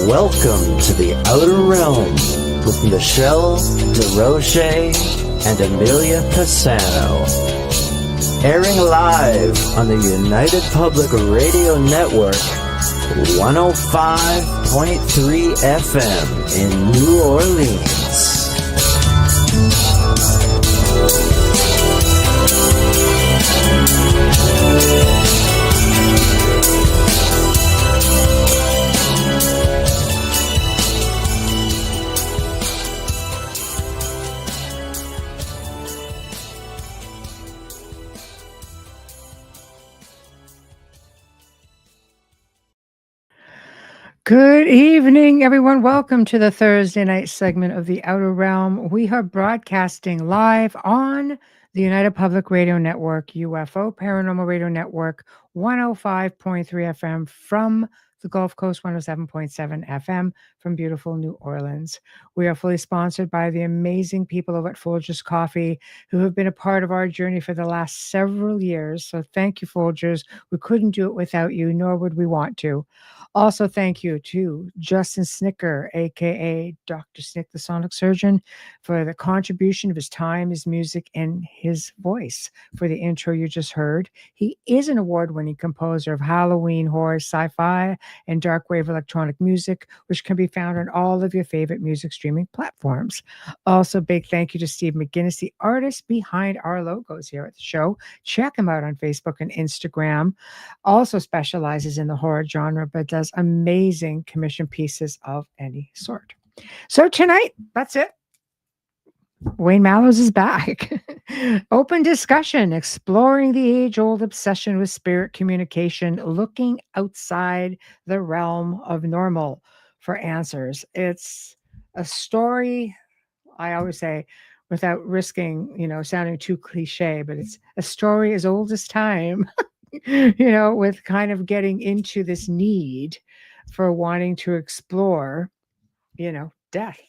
Welcome to the Outer Realm with Michelle DeRoche and Amelia Pisano. Airing live on the United Public Radio Network, 105.3 FM in New Orleans. Good evening, everyone. Welcome to the Thursday night segment of The Outer Realm. We are broadcasting live on the United Public Radio Network, UFO Paranormal Radio Network, 105.3 FM from the Gulf Coast, 107.7 FM from beautiful New Orleans. We are fully sponsored by the amazing people over at Folgers Coffee who have been a part of our journey for the last several years. So thank you, Folgers. We couldn't do it without you, nor would we want to. Also, thank you to Justin Snicker, a.k.a. Dr. Snick, the Sonic Surgeon, for the contribution of his time, his music, and his voice for the intro you just heard. He is an award-winning composer of Halloween, horror, sci-fi, and dark wave electronic music, which can be found on all of your favorite music streaming platforms. Also, big thank you to Steve McGinnis, the artist behind our logos here at the show. Check him out on Facebook and Instagram. Also specializes in the horror genre, but does amazing commission pieces of any sort. So tonight, that's it. Wayne Mallows is back. Open discussion, exploring the age-old obsession with spirit communication, looking outside the realm of normal for answers. It's a story, I always say, without risking, sounding too cliche, but it's a story as old as time, with kind of getting into this need for wanting to explore, death.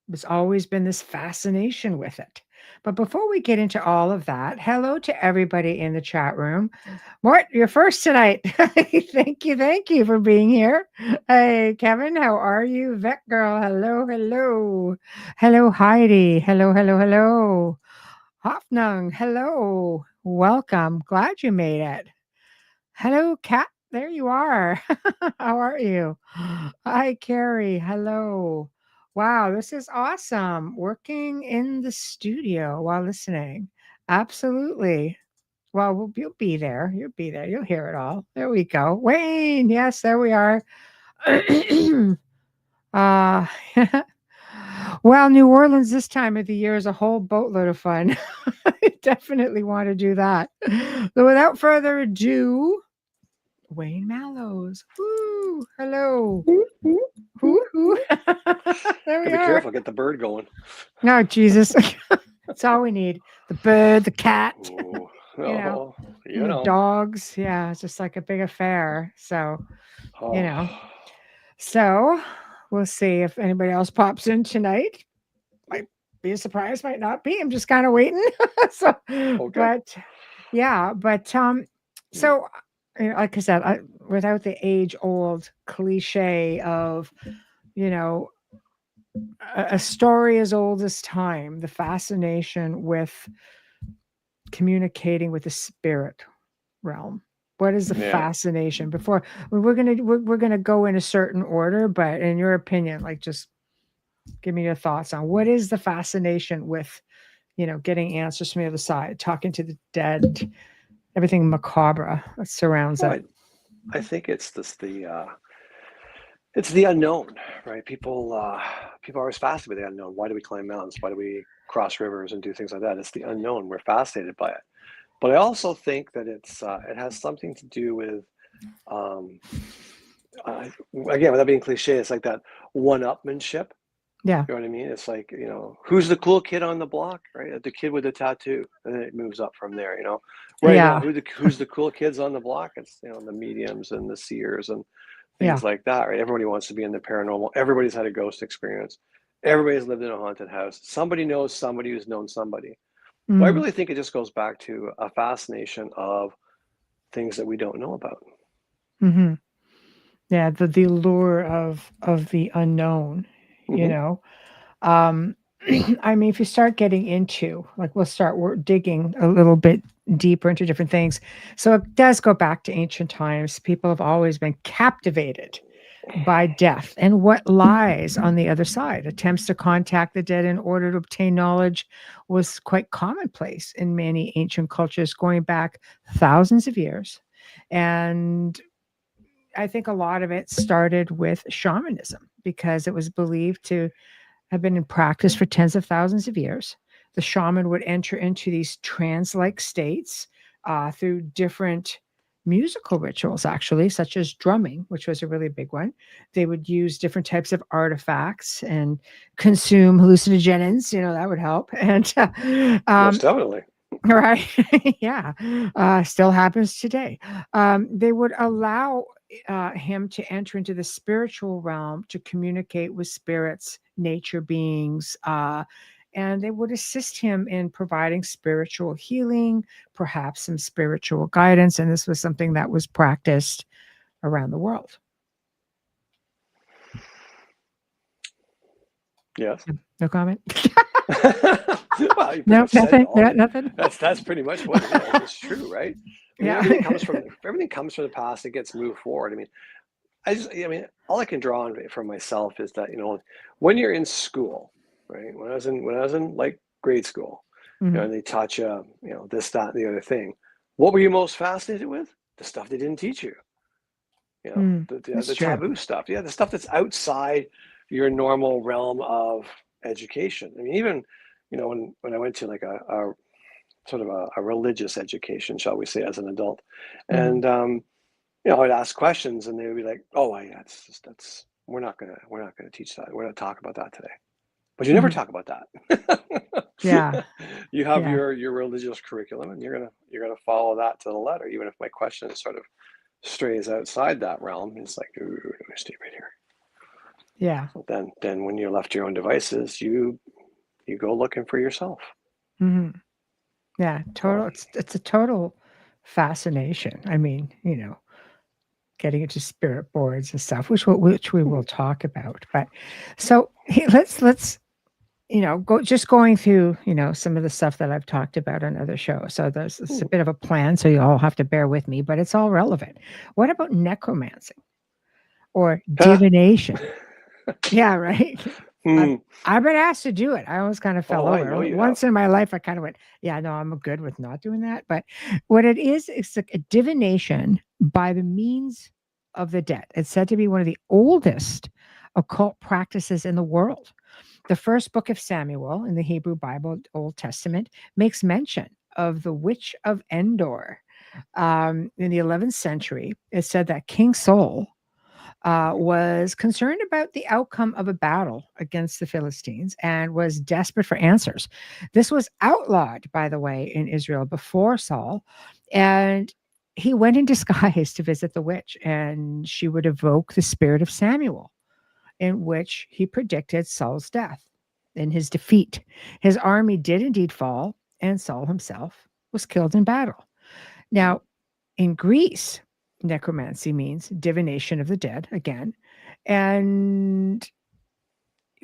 There's always been this fascination with it. But before we get into all of that, hello to everybody in the chat room. Mort, you're first tonight. Thank you for being here. Hey, Kevin, how are you? Vet girl, hello. Hello, Heidi. Hello. Hoffnung, hello. Welcome. Glad you made it. Hello, Kat. There you are. How are you? Hi, Carrie. Hello. Wow, this is awesome. Working in the studio while listening. Absolutely. Well, you'll be there. You'll be there. You'll hear it all. There we go. Wayne. Yes, there we are. Well, New Orleans this time of the year is a whole boatload of fun. I definitely want to do that. So without further ado, Wayne Mallows. Woo! Hello. Woo. There we Be are. careful, get the bird going. No, Jesus. That's all we need. The bird, the cat, Oh, the dogs. Yeah, it's just like a big affair. So, So we'll see if anybody else pops in tonight. Might be a surprise, might not be. I'm just kind of waiting. So, okay. So like I said, without the age-old cliche of, a story as old as time, the fascination with communicating with the spirit realm. What is the fascination? Before we're gonna go in a certain order, but in your opinion, like, just give me your thoughts on what is the fascination with, getting answers from the other side, talking to the dead, everything macabre that surrounds it. I think it's it's the unknown, right? People are always fascinated with the unknown. Why do we climb mountains? Why do we cross rivers and do things like that? It's the unknown. We're fascinated by it. But I also think that it has something to do with, again, without being cliche, it's like that one-upmanship. Yeah. You know what I mean? It's like, who's the cool kid on the block, right? The kid with the tattoo, and then it moves up from there. Right now, who's the cool kids on the block? It's the mediums and the seers and things like that, right? Everybody wants to be in the paranormal. Everybody's had a ghost experience. Everybody's lived in a haunted house. Somebody knows somebody who's known somebody. Mm. But I really think it just goes back to a fascination of things that we don't know about. Mm-hmm. Yeah, the lure of the unknown, you Mm-hmm. know. Um, I mean, if you start getting into, like, we're digging a little bit deeper into different things. So it does go back to ancient times. People have always been captivated by death and what lies on the other side. Attempts to contact the dead in order to obtain knowledge was quite commonplace in many ancient cultures going back thousands of years. And I think a lot of it started with shamanism because it was believed to have been in practice for tens of thousands of years. The shaman would enter into these trance like states through different musical rituals, actually, such as drumming, which was a really big one. They would use different types of artifacts and consume hallucinogens, that would help. And Most definitely. right. Yeah. Still happens today. They would allow him to enter into the spiritual realm to communicate with spirits, nature beings, and they would assist him in providing spiritual healing, perhaps some spiritual guidance. And this was something that was practiced around the world. Yes. No comment? Well, you pretty No, much said it nothing. all. Nothing. That's pretty much what it is. It's true, right? I mean, Yeah. everything comes from the past. It gets moved forward. I mean, all I can draw on from myself is that when you're in school, right? When I was in like grade school, Mhm. and they taught you, this, that, and the other thing. What were you most fascinated with? The stuff they didn't teach you. That's The true. taboo stuff. Yeah, the stuff that's outside your normal realm of education. I mean, even when I went to like a sort of a religious education, shall we say, as an adult, Mhm. and I'd ask questions, and they would be like, "Oh, yeah, that's we're not gonna teach that. We're not talk about that today." But you never Mhm. talk about that. Yeah. You have Yeah. your religious curriculum, and you're gonna follow that to the letter, even if my question sort of strays outside that realm. It's like, ooh, stay right here. Yeah. So then when you're left to your own devices, you go looking for yourself. Mhm. Yeah, So total it's a total fascination. I mean, getting into spirit boards and stuff, which we will talk about. But so hey, let's going through, some of the stuff that I've talked about on other shows. So it's a bit of a plan, so you all have to bear with me, but it's all relevant. What about necromancy or divination? Yeah, right. I've hmm. I've been asked to do it. I always kind of fell Oh, I over. know you have. Once in my life, I kind of went, "Yeah, no, I'm good with not doing that." But what it is, it's like a divination by the means of the dead. It's said to be one of the oldest occult practices in the world. The first book of Samuel in the Hebrew Bible, Old Testament, makes mention of the witch of Endor. In the 11th century, it said that King Saul was concerned about the outcome of a battle against the Philistines and was desperate for answers. This was outlawed, by the way, in Israel before Saul. And he went in disguise to visit the witch, and she would evoke the spirit of Samuel, in which he predicted Saul's death and his defeat. His army did indeed fall, and Saul himself was killed in battle. Now, in Greece, necromancy means divination of the dead again. And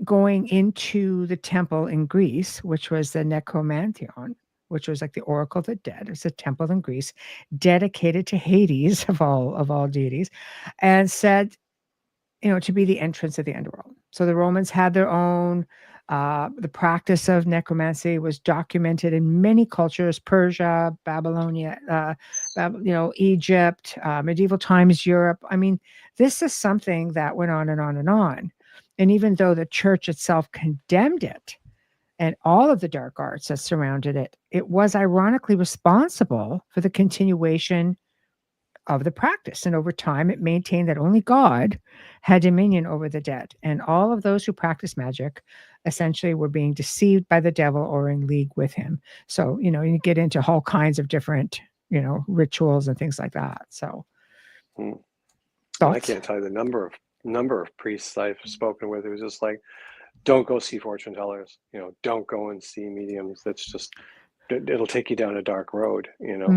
going into the temple in Greece, which was the Necromantheon, which was like the oracle of the dead. It's a temple in Greece dedicated to Hades of all deities, and said, to be the entrance of the underworld. So the Romans had their own. The practice of necromancy was documented in many cultures: Persia, Babylonia, Egypt, medieval times, Europe. I mean, this is something that went on and on and on. And even though the church itself condemned it and all of the dark arts that surrounded it, it was ironically responsible for the continuation of the practice. And over time, it maintained that only God had dominion over the dead. And all of those who practiced magic essentially were being deceived by the devil or in league with him. So, you get into all kinds of different, rituals and things like that. So, Hmm. And I thoughts? can't tell you the number of priests I've spoken with who's just like, don't go see fortune tellers. Don't go and see mediums. That's just it'll take you down a dark road.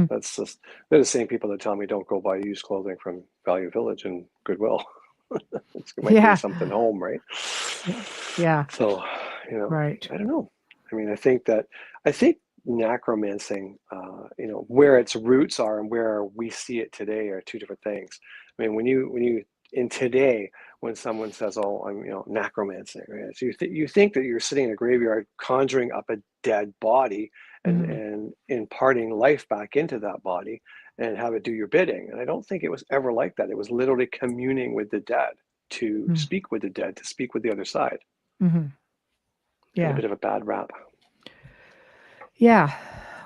That's just, they're the same people that tell me don't go buy used clothing from Value Village and Goodwill. It might bring something home, right? Yeah. So, right. I don't know. I mean, I think necromancing, where its roots are and where we see it today are two different things. I mean, when you in today, when someone says, "Oh, I'm necromancing," right? So you think that you're sitting in a graveyard conjuring up a dead body and imparting life back into that body and have it do your bidding. And I don't think it was ever like that. It was literally communing with the dead, to speak with the dead, to speak with the other side. Mm-hmm. Yeah. Got a bit of a bad rap. Yeah.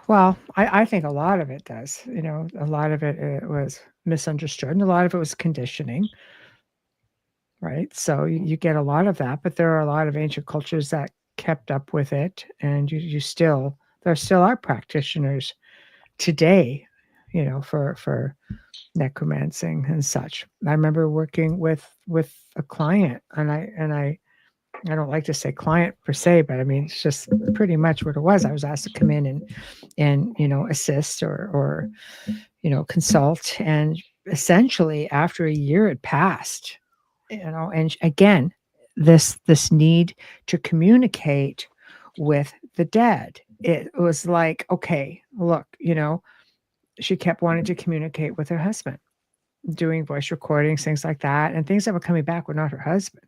Well, I think a lot of it does. A lot of it was misunderstood, and a lot of it was conditioning. Right. So you get a lot of that, but there are a lot of ancient cultures that kept up with it. And there still are practitioners today, for necromancing and such. I remember working with a client, and I don't like to say client per se, but I mean, it's just pretty much what it was. I was asked to come in and assist or consult. And essentially after a year had passed, and again, this need to communicate with the dead. It was like, okay, look, she kept wanting to communicate with her husband, doing voice recordings, things like that. And things that were coming back were not her husband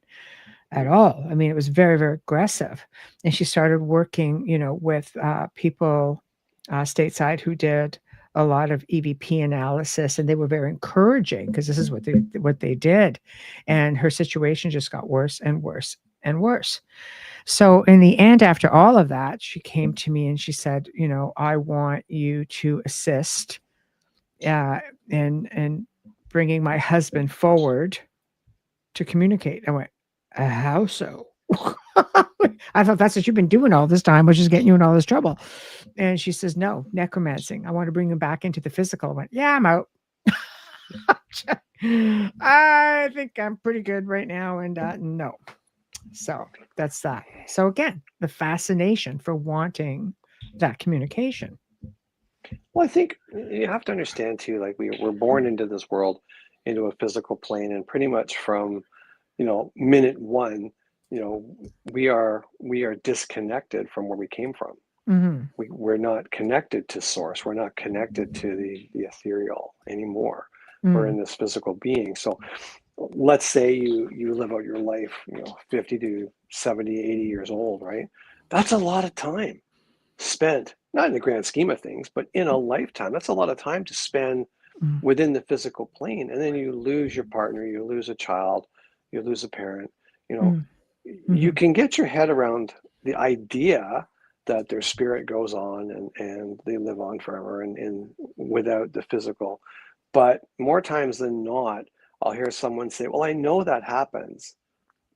at all. I mean, it was very, very aggressive. And she started working, with people stateside who did a lot of EVP analysis, and they were very encouraging because this is what they did. And her situation just got worse and worse and worse. So in the end, after all of that, she came to me and she said, I want you to assist in bringing my husband forward to communicate. I went, how so? I thought that's what you've been doing all this time, which is getting you in all this trouble. And she says, no, necromancing. I want to bring him back into the physical. I went, yeah, I'm out. I think I'm pretty good right now. And no. So that's that. So again, the fascination for wanting that communication. Well, I think you have to understand too, like we're born into this world, into a physical plane, and pretty much from, minute one, we are disconnected from where we came from. Mm-hmm. We're not connected to source. We're not connected to the ethereal anymore. We're in this physical being. So let's say you live out your life, 50 to 70, 80 years old, right? That's a lot of time spent, not in the grand scheme of things, but in a lifetime. That's a lot of time to spend within the physical plane. And then you lose your partner, you lose a child, you lose a parent. You can get your head around the idea that their spirit goes on and they live on forever and without the physical. But more times than not, I'll hear someone say, well, I know that happens,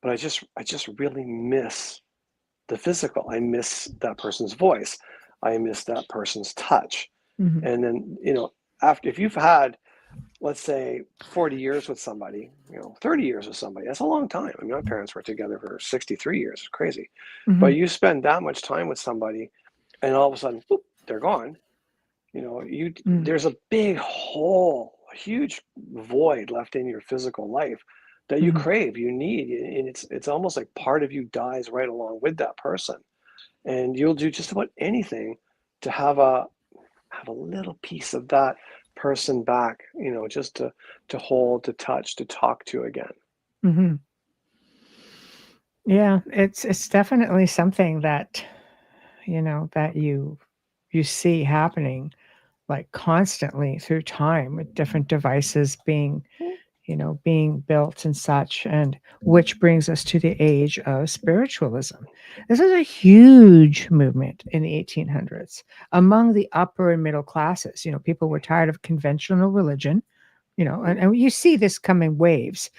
but I just really miss the physical. I miss that person's voice. I miss that person's touch. And then, if you've had, let's say 40 years with somebody, 30 years with somebody, that's a long time. I mean, my parents were together for 63 years. It's crazy. But you spend that much time with somebody and all of a sudden, whoop, they're gone. There's a big hole, a huge void left in your physical life that you crave, you need. And it's almost like part of you dies right along with that person. And you'll do just about anything to have a little piece of that person back, just to hold, to touch, to talk to again. Yeah, it's definitely something that that you see happening like constantly through time, with different devices being built and such. And which brings us to the age of spiritualism. This is a huge movement in the 1800s among the upper and middle classes. People were tired of conventional religion, and you see this coming waves,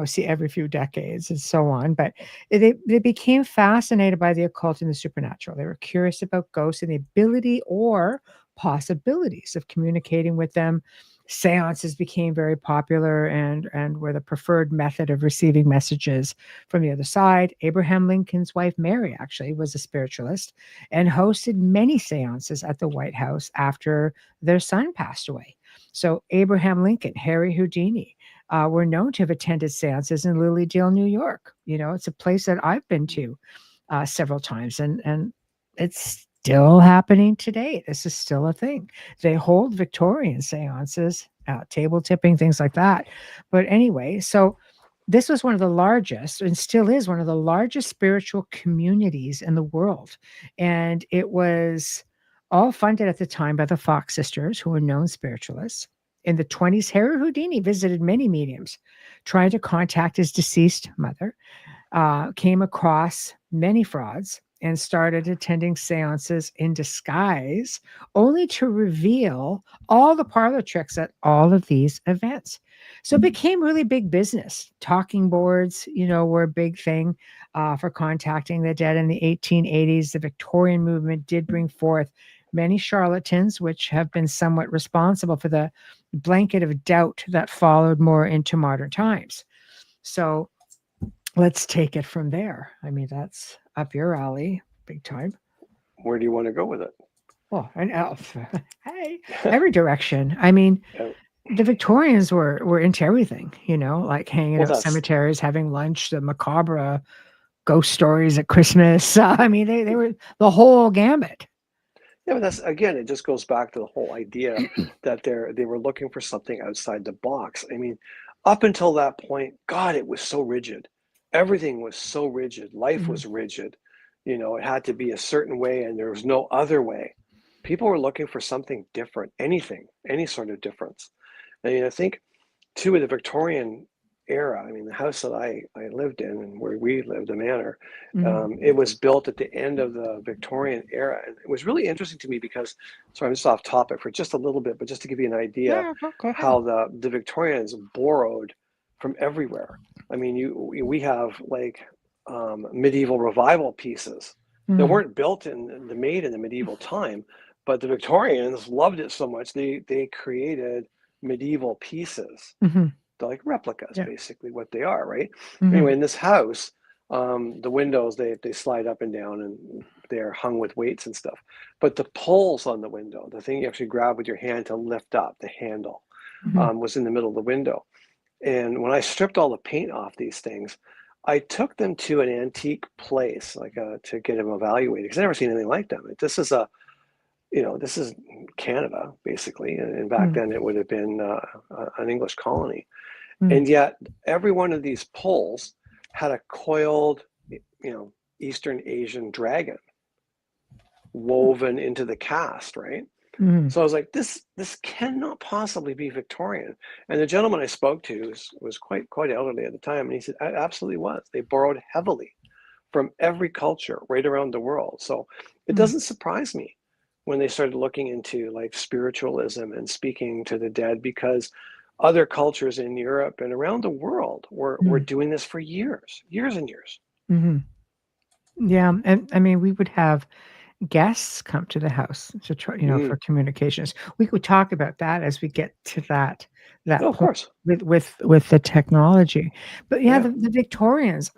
see every few decades and so on. But they became fascinated by the occult and the supernatural. They were curious about ghosts and the ability or possibilities of communicating with them seances became very popular and were the preferred method of receiving messages from the other side. Abraham Lincoln's wife, Mary, actually was a spiritualist and hosted many seances at the White House after their son passed away. So Abraham Lincoln, Harry Houdini, were known to have attended seances in Lilydale, New York. It's a place that I've been to several times, and it's still happening today. This is still a thing. They hold Victorian seances, table tipping, things like that. But anyway, so this was one of the largest, and still is one of the largest spiritual communities in the world. And it was all funded at the time by the Fox sisters, who were known spiritualists. In the 1920s, Harry Houdini visited many mediums, trying to contact his deceased mother, came across many frauds, and started attending seances in disguise, only to reveal all the parlor tricks at all of these events. So it became really big business. Talking boards, were a big thing for contacting the dead in the 1880s. The Victorian movement did bring forth many charlatans, which have been somewhat responsible for the blanket of doubt that followed more into modern times. So let's take it from there. I mean, that's up your alley, big time. Where do you want to go with it? Oh, an elf. Hey, every direction. I mean, the Victorians were into everything, like hanging out cemeteries, having lunch, the macabre ghost stories at Christmas. I mean, they were the whole gamut. Yeah, but that's, again, it just goes back to the whole idea that they were looking for something outside the box. I mean, up until that point, God, it was so rigid. Everything was so rigid. Life was rigid. It had to be a certain way, and there was no other way. People were looking for something different, anything, any sort of difference. And I think, too, in the Victorian era, I mean, the house that I lived in and where we lived, the manor, it was built at the end of the Victorian era. And it was really interesting to me because, sorry, I'm just off topic for just a little bit, but just to give you an idea how the Victorians borrowed from everywhere. I mean, we have like medieval revival pieces that weren't made in the medieval time, but the Victorians loved it so much they created medieval pieces. They're like replicas, basically what they are, right? Anyway, in this house, the windows, they slide up and down, and they're hung with weights and stuff. But the poles on the window, the thing you actually grab with your hand to lift up, the handle, was in the middle of the window. And when I stripped all the paint off these things, I took them to an antique place, to get them evaluated, because I've never seen anything like them. This is this is Canada, basically. And back then it would have been an English colony. And yet every one of these poles had a coiled, Eastern Asian dragon woven into the cast, right? So I was like, this cannot possibly be Victorian. And the gentleman I spoke to was quite elderly at the time, and he said, it absolutely was. They borrowed heavily from every culture right around the world. So it doesn't surprise me when they started looking into like spiritualism and speaking to the dead, because other cultures in Europe and around the world were doing this for years and years. Yeah, and I mean, we would have guests come to the house to try, for communications. We could talk about that as we get to that of course, with the technology. But the Victorians,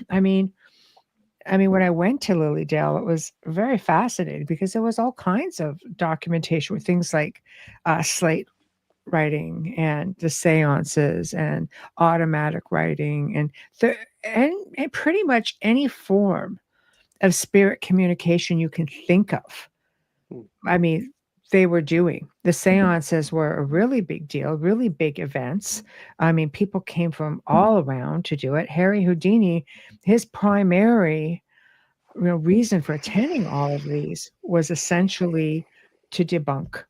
I mean, when I went to Lilydale, it was very fascinating because there was all kinds of documentation with things like slate writing and the seances and automatic writing and pretty much any form of spirit communication you can think of. I mean, they were doing. The seances were a really big deal, really big events. I mean, people came from all around to do it. Harry Houdini, his primary reason for attending all of these was essentially to debunk,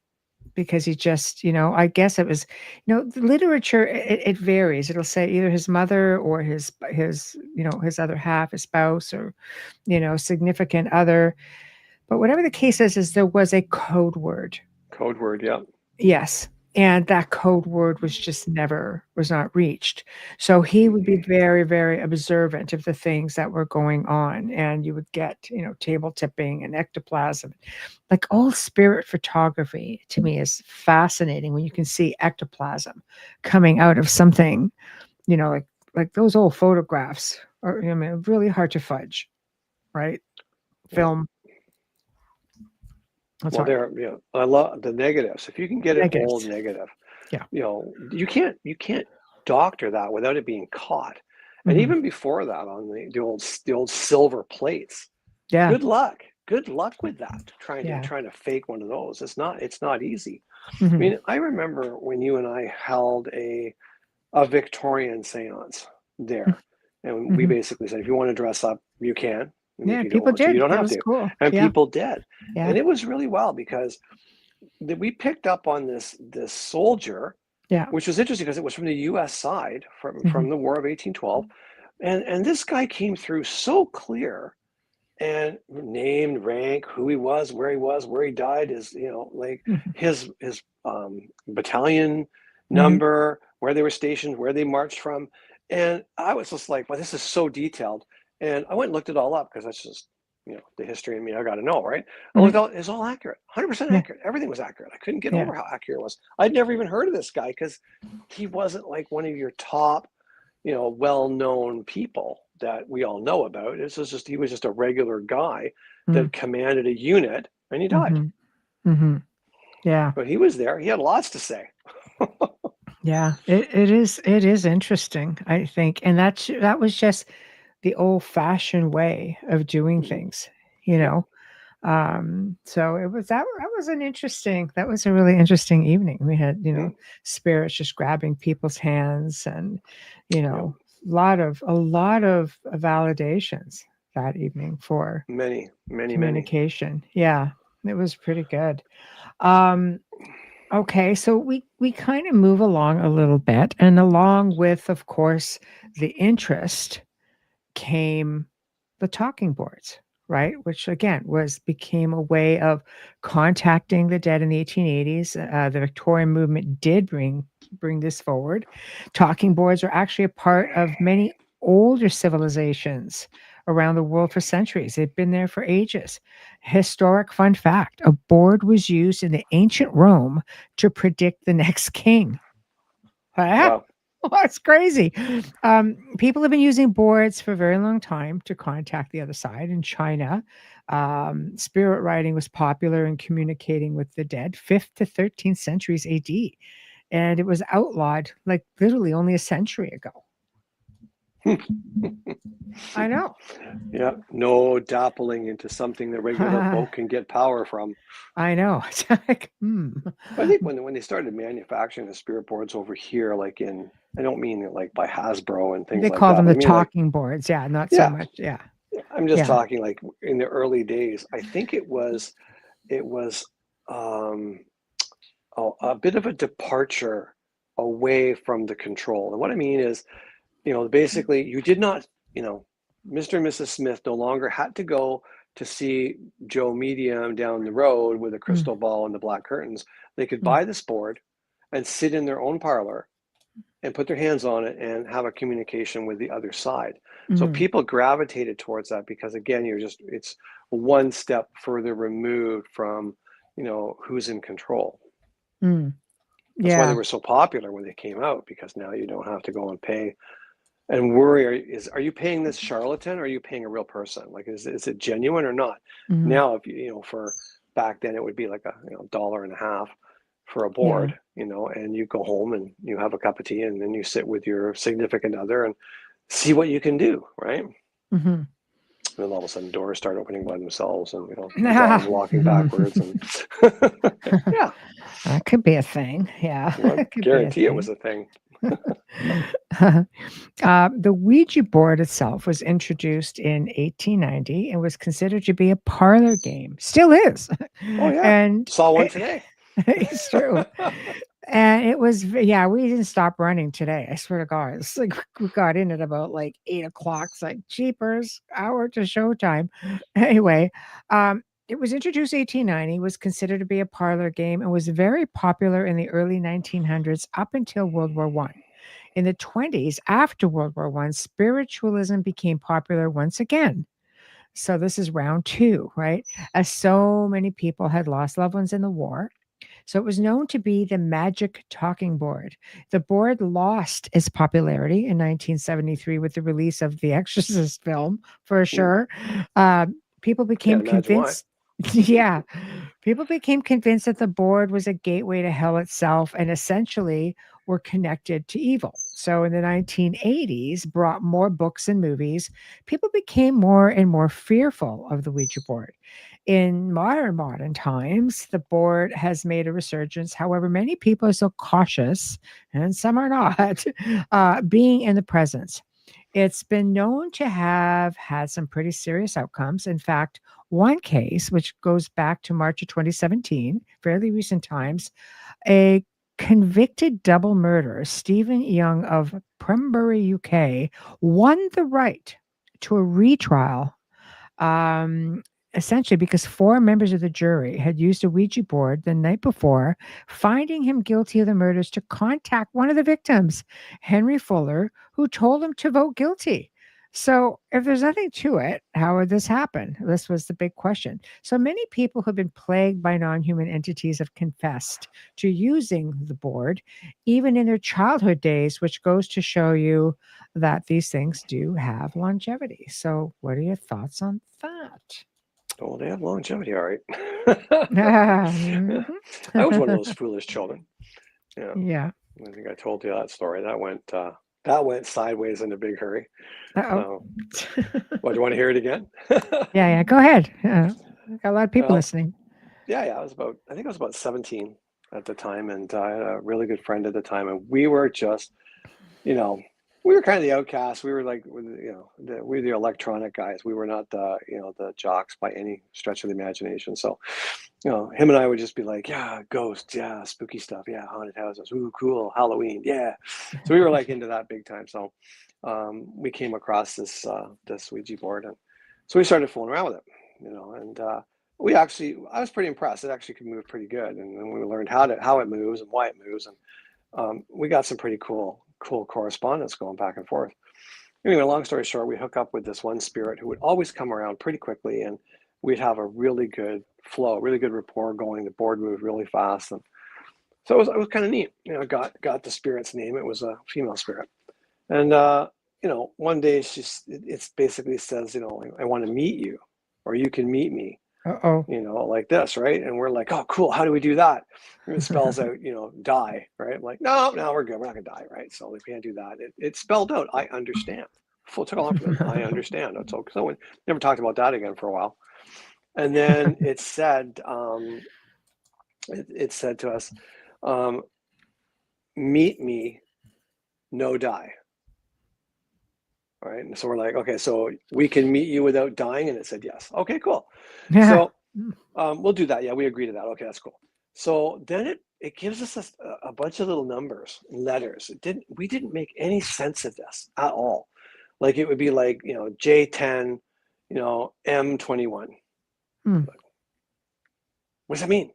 because he just, I guess it was, the literature, it varies. It'll say either his mother or his his other half, his spouse, or, significant other. But whatever the case is there was a code word. Code word, yeah. Yes. and that code word was not reached. So he would be very, very observant of the things that were going on, and you would get, table tipping and ectoplasm. Like, all spirit photography to me is fascinating when you can see ectoplasm coming out of something, like those old photographs are, really hard to fudge, right? Film. Well, I love the negatives. If you can get an old Negatives. negative, Yeah. you can't doctor that without it being caught. And even before that, on the old silver plates, Yeah. good luck with that. Trying to fake one of those. It's not easy. I mean, I remember when you and I held a Victorian seance there, and we basically said, if you want to dress up, you can. And if you don't want to, you don't have to. Cool. And people did. Yeah. And it was really well, because we picked up on this soldier, which was interesting because it was from the U.S. side, from the War of 1812. And this guy came through so clear, and named, rank, who he was, where he died, his, his battalion number, where they were stationed, where they marched from. And I was just like, well, this is so detailed. And I went and looked it all up, because that's just, the history in me. I got to know, right? I looked out, it's all accurate, 100% accurate. Everything was accurate. I couldn't get over how accurate it was. I'd never even heard of this guy, because he wasn't like one of your top, well-known people that we all know about. He was just a regular guy that commanded a unit, and he died. Yeah. But he was there. He had lots to say. Yeah, it is interesting, I think. And that was just the old-fashioned way of doing things, so it was that was a really interesting evening. We had, spirits just grabbing people's hands, and, a lot of validations that evening for many communication. Yeah, it was pretty good. Okay, so we kind of move along a little bit, and along with, of course, the interest came the talking boards, right? Which again became a way of contacting the dead in the 1880s. The Victorian movement did bring this forward. Talking boards are actually a part of many older civilizations around the world for centuries. They've been there for ages. Historic fun fact: a board was used in the ancient Rome to predict the next king. Wow. Oh, that's crazy. People have been using boards for a very long time to contact the other side. In China, spirit writing was popular in communicating with the dead, 5th to 13th centuries AD. And it was outlawed like literally only a century ago. I know. Yeah, no dappling into something that regular folk can get power from. I know. It's like, I think when they started manufacturing the spirit boards over here, like I don't mean like by Hasbro and things like that. They call them the talking boards. Yeah, not so much. Yeah. I'm just talking like in the early days. I think it was a bit of a departure away from the control. And what I mean is, basically you did not, Mr. and Mrs. Smith no longer had to go to see Joe Medium down the road with a crystal ball and the black curtains. They could buy this board and sit in their own parlor and put their hands on it and have a communication with the other side. So people gravitated towards that because, again, it's one step further removed from, who's in control. That's why they were so popular when they came out, because now you don't have to go and pay and worry. Are you paying this charlatan, or are you paying a real person? Like, is it genuine or not? Now, if for back then, it would be like $1.50 for a board, and you go home and you have a cup of tea, and then you sit with your significant other and see what you can do, right? And then all of a sudden doors start opening by themselves, and dogs walking backwards, and that could be a thing. Yeah, well, I guarantee it was a thing. The Ouija board itself was introduced in 1890 and was considered to be a parlor game. Still is. Oh yeah, and saw one today. It's true. And it was, we didn't stop running today. I swear to God. It's like we got in at about like 8 o'clock. It's like, jeepers, hour to showtime. Anyway, It was introduced 1890, was considered to be a parlor game, and was very popular in the early 1900s up until World War One. In the 20s, after World War One, spiritualism became popular once again. So this is round two, right? As so many people had lost loved ones in the war. So it was known to be the magic talking board. The board lost its popularity in 1973 with the release of the Exorcist film, for sure. People became Can't imagine why. convinced. Yeah. People became convinced that the board was a gateway to hell itself and essentially were connected to evil. So in the 1980s, brought more books and movies. People became more and more fearful of the Ouija board. In modern times, the board has made a resurgence. However, many people are still cautious, and some are not, being in the presence. It's been known to have had some pretty serious outcomes. In fact, one case, which goes back to March of 2017, fairly recent times, a convicted double murderer, Stephen Young of Pembury, UK, won the right to a retrial, um, essentially because four members of the jury had used a Ouija board the night before, finding him guilty of the murders, to contact one of the victims, Henry Fuller, who told him to vote guilty. So, if there's nothing to it, how would this happen? This was the big question. So, many people who have been plagued by non human entities have confessed to using the board, even in their childhood days, which goes to show you that these things do have longevity. So, what are your thoughts on that? Oh, they have longevity, all right. Mhm. I was one of those foolish children. Yeah. Yeah. I think I told you that story. That went sideways in a big hurry. Uh-oh. So, what, do you want to hear it again? Yeah. Go ahead. Got a lot of people Well, listening. yeah. I think I was about 17 at the time, and I had a really good friend at the time, and we were just, we were kind of the outcasts. We were like, we're the electronic guys. We were not the jocks by any stretch of the imagination. So, him and I would just be like, yeah, ghosts, yeah, spooky stuff, yeah, haunted houses, ooh, cool, Halloween, yeah. So we were like into that big time. So we came across this Ouija board, and so we started fooling around with it, and I was pretty impressed. It actually could move pretty good, and then we learned how it moves and why it moves, and we got some pretty cool correspondence going back and forth. Anyway, long story short, we hook up with this one spirit who would always come around pretty quickly, and we'd have a really good flow, really good rapport going. The board moved really fast, and so it was kind of neat. Got the spirit's name. It was a female spirit, and one day it basically says, I want to meet you, or you can meet me. Uh-oh. Like this, right? And we're like, oh, cool. How do we do that? And it spells out, die, right? I'm like, no, we're good. We're not gonna die, right? So we can't do that. It spelled out, I understand. It took a long time. I understand. So we never talked about that again for a while. And then it said, it said to us, meet me, no die. All right. And so we're like, okay, so we can meet you without dying. And it said, yes. Okay, cool. Yeah. So we'll do that. Yeah, we agree to that. Okay, that's cool. So then it gives us a bunch of little numbers, letters. We didn't make any sense of this at all. Like it would be like, J10, M21. Like, what does that mean?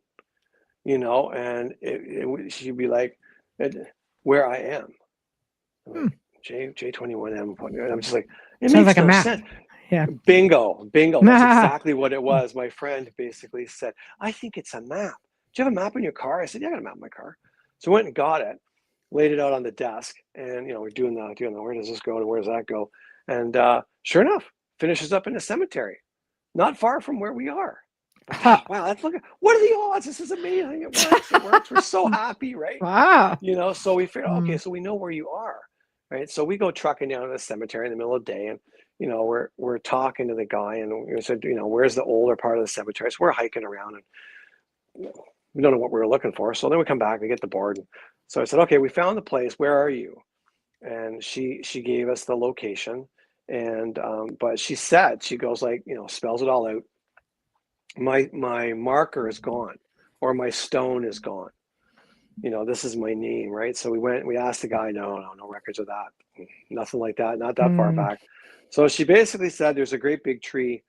And she'd be like, where I am. Like, J21M. And I'm just like, it Sounds makes like a no map. sense. Yeah. Bingo. That's exactly what it was. My friend basically said, I think it's a map. Do you have a map in your car? I said, yeah, I got a map in my car. So I went and got it, laid it out on the desk, and we're doing the where does this go and where does that go? And sure enough, finishes up in a cemetery, not far from where we are. Wow, what are the odds? This is amazing. It works. We're so happy, right? Wow. So we figured, okay, so we know where you are, right? So we go trucking down to the cemetery in the middle of the day, and we're talking to the guy, and we said, where's the older part of the cemetery? So we're hiking around, and we don't know what we were looking for. So then we come back, we get the board. So I said, okay, we found the place. Where are you? And she gave us the location, and but she said, she goes like, spells it all out. My marker is gone, or my stone is gone. This is my name, right? So we asked the guy, no records of that, nothing like that, not that far back. So she basically said, there's a great big tree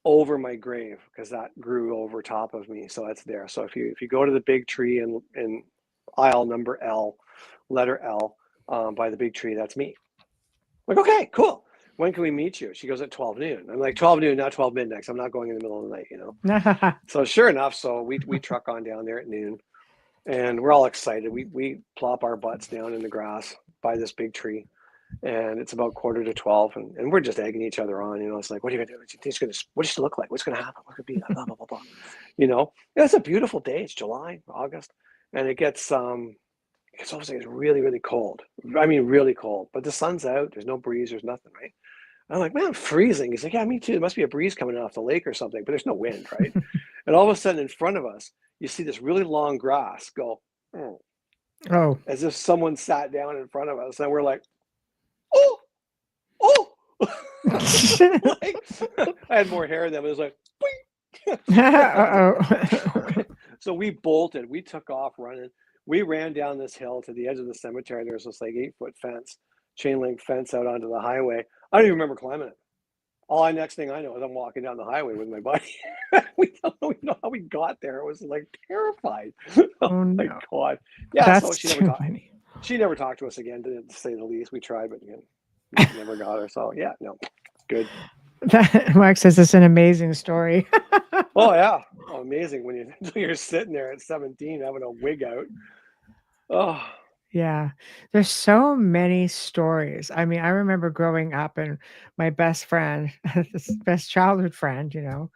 over my grave because that grew over top of me. So it's there. So if you go to the big tree in aisle number L, letter L, by the big tree, that's me. I'm like, okay, cool. When can we meet you? She goes at 12 noon. I'm like, 12 noon, not 12 midnight. So I'm not going in the middle of the night, you know? So sure enough, so we truck on down there at noon and we're all excited. We plop our butts down in the grass by this big tree. And it's about 11:45, and we're just egging each other on. You know, it's like, what are you gonna do? What does she look like? What's gonna happen? What could be? Blah blah blah blah. You know, it's a beautiful day. It's July, August, and it gets obviously it's really really cold. I mean, really cold. But the sun's out. There's no breeze. There's nothing, right? I'm like, man, I'm freezing. He's like, yeah, me too. There must be a breeze coming off the lake or something, but there's no wind, right? And all of a sudden, in front of us, you see this really long grass go, oh, as if someone sat down in front of us, and we're like, oh, like, I had more hair than it was like, so we bolted, we took off running, we ran down this hill to the edge of the cemetery. There's this like 8-foot fence, chain link fence out onto the highway. I don't even remember climbing it. Next thing I know is I'm walking down the highway with my buddy. We don't even know how we got there. It was like terrified. Oh my God. Yeah, that's so she never talked to us again, to say the least. We tried, but again, never got her. So yeah, no, good. Mark says it's an amazing story. Oh yeah, amazing when you're sitting there at 17 having a wig out. Oh yeah, there's so many stories. I mean, I remember growing up and my best friend, this best childhood friend, you know,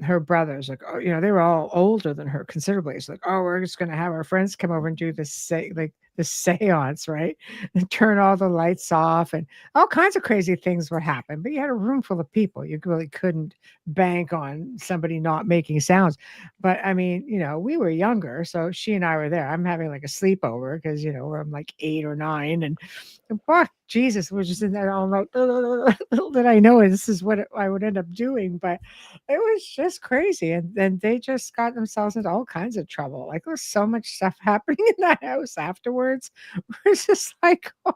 her brothers, like, oh, you know, they were all older than her considerably. It's like, oh, we're just going to have our friends come over and do this, like the seance, right? And turn all the lights off and all kinds of crazy things would happen. But you had a room full of people. You really couldn't bank on somebody not making sounds. But I mean, you know, we were younger, so she and I were there. I'm having like a sleepover because, you know, I'm like 8 or 9 and Jesus, we're just in there all like, little did I know this is what I would end up doing. But it was just crazy. And then they just got themselves into all kinds of trouble. Like there was so much stuff happening in that house afterwards. We're just like, oh,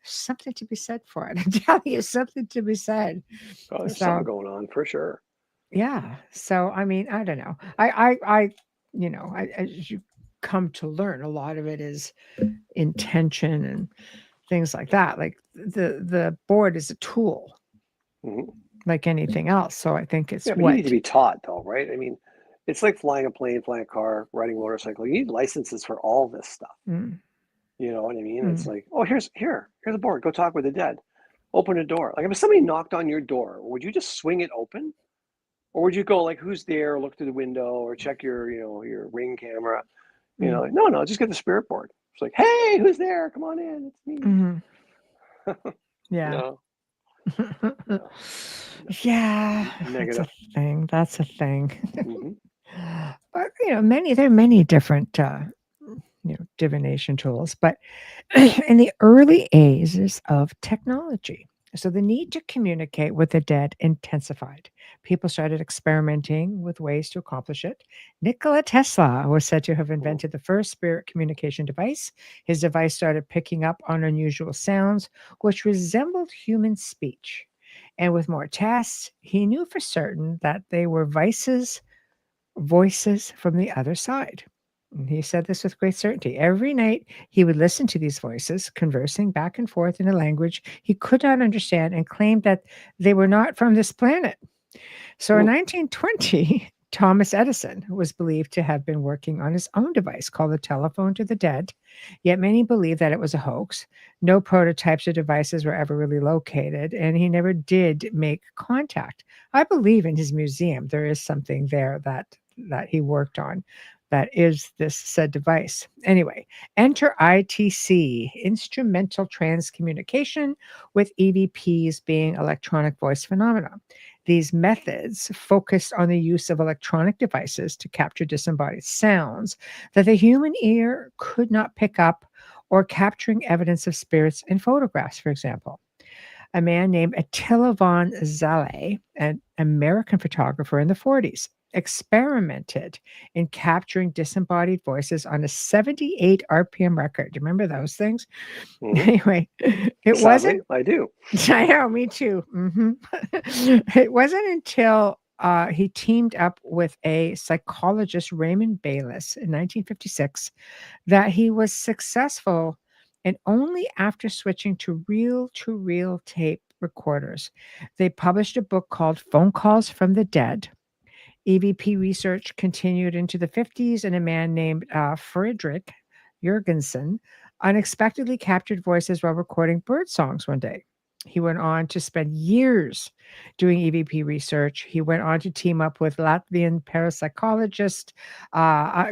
something to be said for it. I'm telling you, something to be said. God, there's something going on for sure. Yeah. So I mean, I don't know. I you know, as you come to learn, a lot of it is intention and things like that. Like the board is a tool, like anything else. So I think it's you need to be taught, though, right? I mean, it's like flying a plane, flying a car, riding a motorcycle. You need licenses for all this stuff. You know what I mean? It's like, oh, here's a board. Go talk with the dead. Open a door. Like if somebody knocked on your door, would you just swing it open? Or would you go like, who's there? Look through the window or check your, your Ring camera. You know, like, no, just get the spirit board. It's like, hey, who's there? Come on in. It's me. Yeah. Yeah. Negative. That's a thing. But there are many different divination tools, but in the early ages of technology, so the need to communicate with the dead intensified. People started experimenting with ways to accomplish it. Nikola Tesla was said to have invented the first spirit communication device. His device started picking up on unusual sounds, which resembled human speech. And with more tests, he knew for certain that they were voices from the other side. And he said this with great certainty. Every night he would listen to these voices conversing back and forth in a language he could not understand and claimed that they were not from this planet. So in 1920, Thomas Edison was believed to have been working on his own device called the telephone to the dead, yet many believe that it was a hoax. No prototypes or devices were ever really located, and he never did make contact. I believe in his museum there is something there that he worked on that is this said device. Anyway, enter ITC, instrumental transcommunication, with EVPs being electronic voice phenomena. These methods focused on the use of electronic devices to capture disembodied sounds that the human ear could not pick up, or capturing evidence of spirits in photographs, for example. A man named Attila von Zale, an American photographer in the 40s, experimented in capturing disembodied voices on a 78 RPM record. Do you remember those things? Mhm. Anyway, it Sadly, wasn't. I do. I know, me too. It wasn't until he teamed up with a psychologist, Raymond Bayless, in 1956 that he was successful, and only after switching to reel tape recorders. They published a book called Phone Calls from the Dead. EVP research continued into the 50s, and a man named Friedrich Jurgensen unexpectedly captured voices while recording bird songs one day. He went on to spend years doing EVP research. He went on to team up with Latvian parapsychologist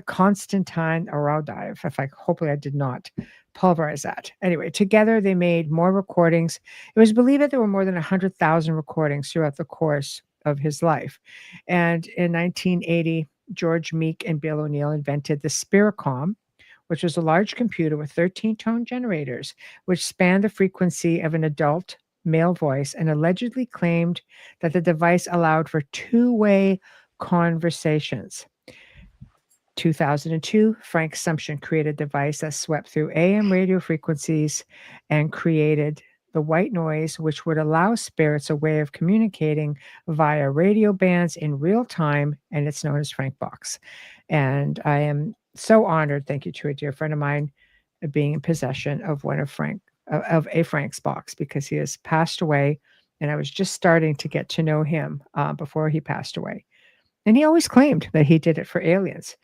Konstantin Araudaev. Hopefully I did not pulverize that. Anyway, together they made more recordings. It was believed that there were more than 100,000 recordings throughout the course of his life. And in 1980, George Meek and Bill O'Neill invented the Spiricom, which was a large computer with 13 tone generators, which spanned the frequency of an adult male voice, and allegedly claimed that the device allowed for two-way conversations. 2002, Frank Sumption created a device that swept through AM radio frequencies and created the white noise, which would allow spirits a way of communicating via radio bands in real time, and it's known as Frank Box. And I am so honored, thank you to a dear friend of mine, being in possession of a Frank's box, because he has passed away, and I was just starting to get to know him before he passed away. And he always claimed that he did it for aliens,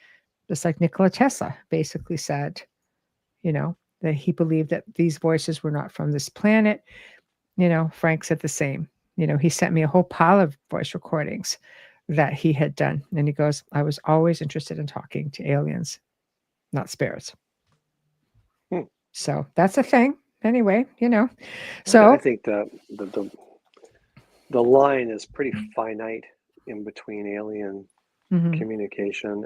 just like Nikola Tesla basically said, that he believed that these voices were not from this planet. Frank said the same. He sent me a whole pile of voice recordings that he had done. And he goes, I was always interested in talking to aliens, not spirits. So that's a thing. Anyway, So I think the line is pretty finite in between alien communication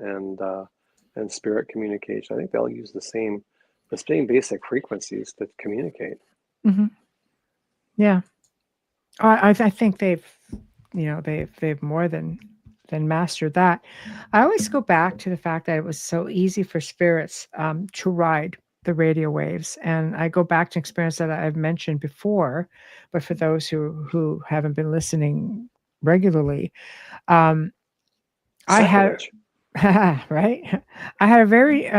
and spirit communication. I think they'll use the same basic frequencies to communicate. Yeah, I think they've more than mastered that. I always go back to the fact that it was so easy for spirits to ride the radio waves, and I go back to experience that I've mentioned before, but for those who haven't been listening regularly, I had right. I had a very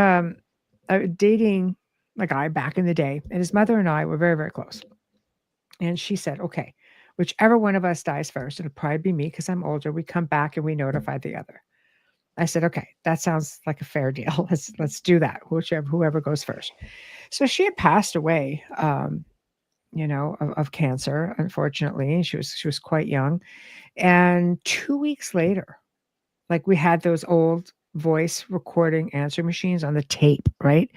dating a guy back in the day, and his mother and I were very, very close. And she said, okay, whichever one of us dies first, it'll probably be me because I'm older. We come back and we notify the other. I said, okay, that sounds like a fair deal. Let's do that. Whoever goes first. So she had passed away, of cancer, unfortunately. She was quite young. And 2 weeks later, like, we had those old voice recording answer machines on the tape, right?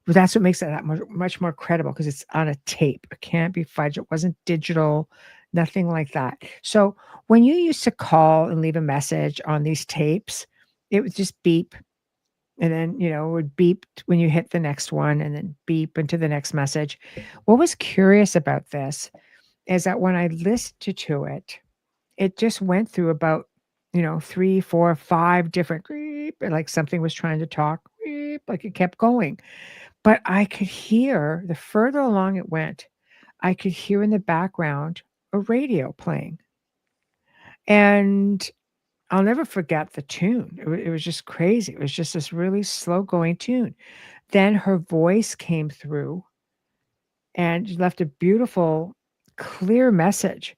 But that's what makes it that much more credible, because it's on a tape. It can't be fudged. It wasn't digital, nothing like that. So when you used to call and leave a message on these tapes, it would just beep. And then, it would beep when you hit the next one, and then beep into the next message. What was curious about this is that when I listened to it, it just went through about 3, 4, 5 different beep, like something was trying to talk, beep, like it kept going. But I could hear, the further along it went, I could hear in the background a radio playing. And I'll never forget the tune. It was just crazy. It was just this really slow going tune. Then her voice came through and left a beautiful, clear message.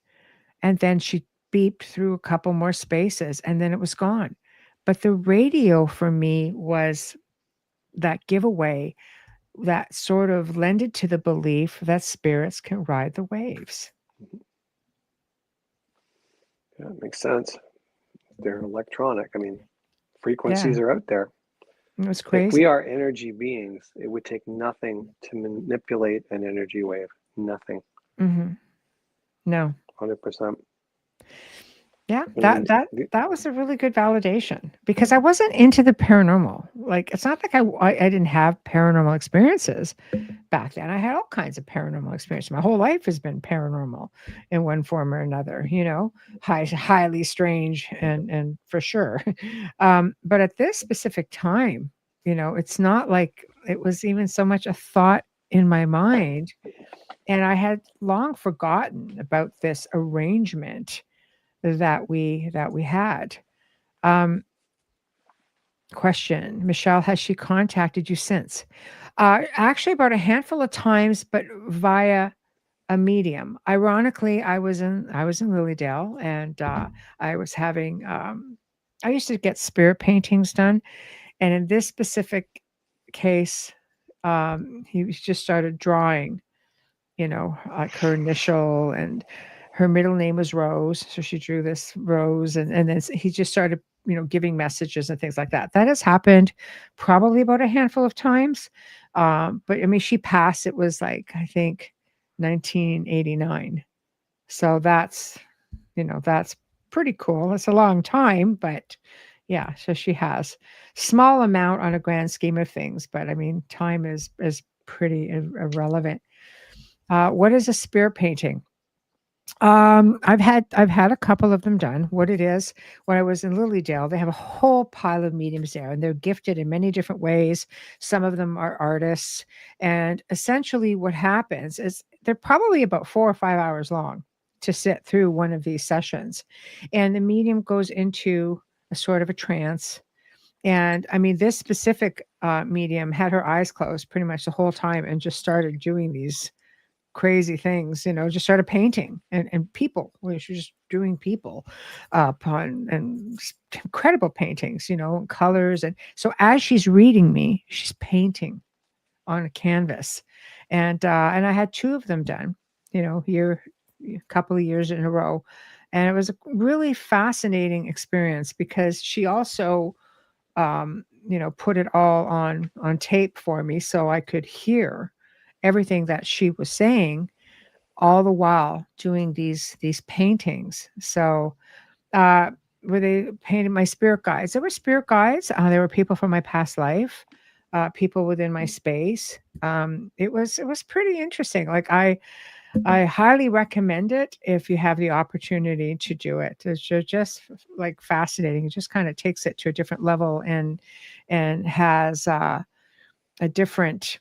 And then she beeped through a couple more spaces, and then it was gone. But the radio for me was that giveaway that sort of lended to the belief that spirits can ride the waves. Yeah, it makes sense. They're electronic. I mean, frequencies are out there. It was crazy. If we are energy beings, it would take nothing to manipulate an energy wave. Nothing. No. 100%. Yeah, And that was a really good validation because I wasn't into the paranormal. Like, it's not like I didn't have paranormal experiences back then. I had all kinds of paranormal experiences. My whole life has been paranormal in one form or another. Highly strange and for sure. But at this specific time, it's not like it was even so much a thought in my mind, and I had long forgotten about this arrangement that we had. Um, Question, Michelle, has she contacted you since? Actually, about a handful of times, but via a medium. Ironically, I was in Lilydale, and I was having. I used to get spirit paintings done, and in this specific case, he just started drawing, like her initial, and her middle name was Rose. So she drew this Rose, and then he just started, giving messages and things like that. That has happened probably about a handful of times. But I mean, she passed, it was like, I think 1989. So that's pretty cool. It's a long time, but yeah, so she has small amount on a grand scheme of things, but I mean, time is pretty irrelevant. What is a spirit painting? I've had a couple of them done. What it is, when I was in Lilydale, they have a whole pile of mediums there, and they're gifted in many different ways. Some of them are artists, and essentially, what happens is they're probably about 4 or 5 hours long to sit through one of these sessions, and the medium goes into a sort of a trance. And I mean, this specific medium had her eyes closed pretty much the whole time and just started doing these crazy things, just started painting and people. Well, she was just doing people upon and incredible paintings, and colors. And so as she's reading me, she's painting on a canvas. And I had two of them done, here a couple of years in a row. And it was a really fascinating experience because she also put it all on tape for me so I could hear everything that she was saying, all the while doing these paintings. So where they painted my spirit guides. There were spirit guides. There were people from my past life, people within my space. It was pretty interesting. Like, I highly recommend it if you have the opportunity to do it. It's just like fascinating. It just kind of takes it to a different level and has a different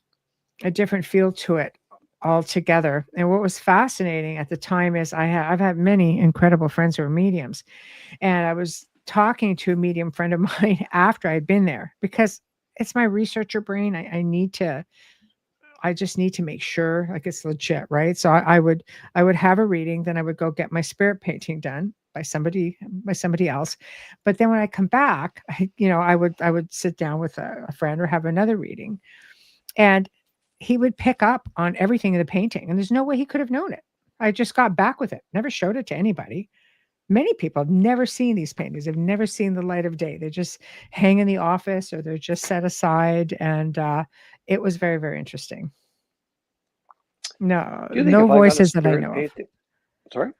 a different feel to it altogether. And what was fascinating at the time is I've had many incredible friends who are mediums, and I was talking to a medium friend of mine after I'd been there because it's my researcher brain. I just need to make sure like it's legit, right? So I would have a reading, then I would go get my spirit painting done by somebody else. But then when I come back, I would sit down with a friend or have another reading, and he would pick up on everything in the painting, and there's no way he could have known it. I just got back with it, never showed it to anybody. Many people have never seen these paintings. They've never seen the light of day. They just hang in the office or they're just set aside. And it was very, very interesting. No, do you think no if I got a voices that I spirit know of. painting, sorry?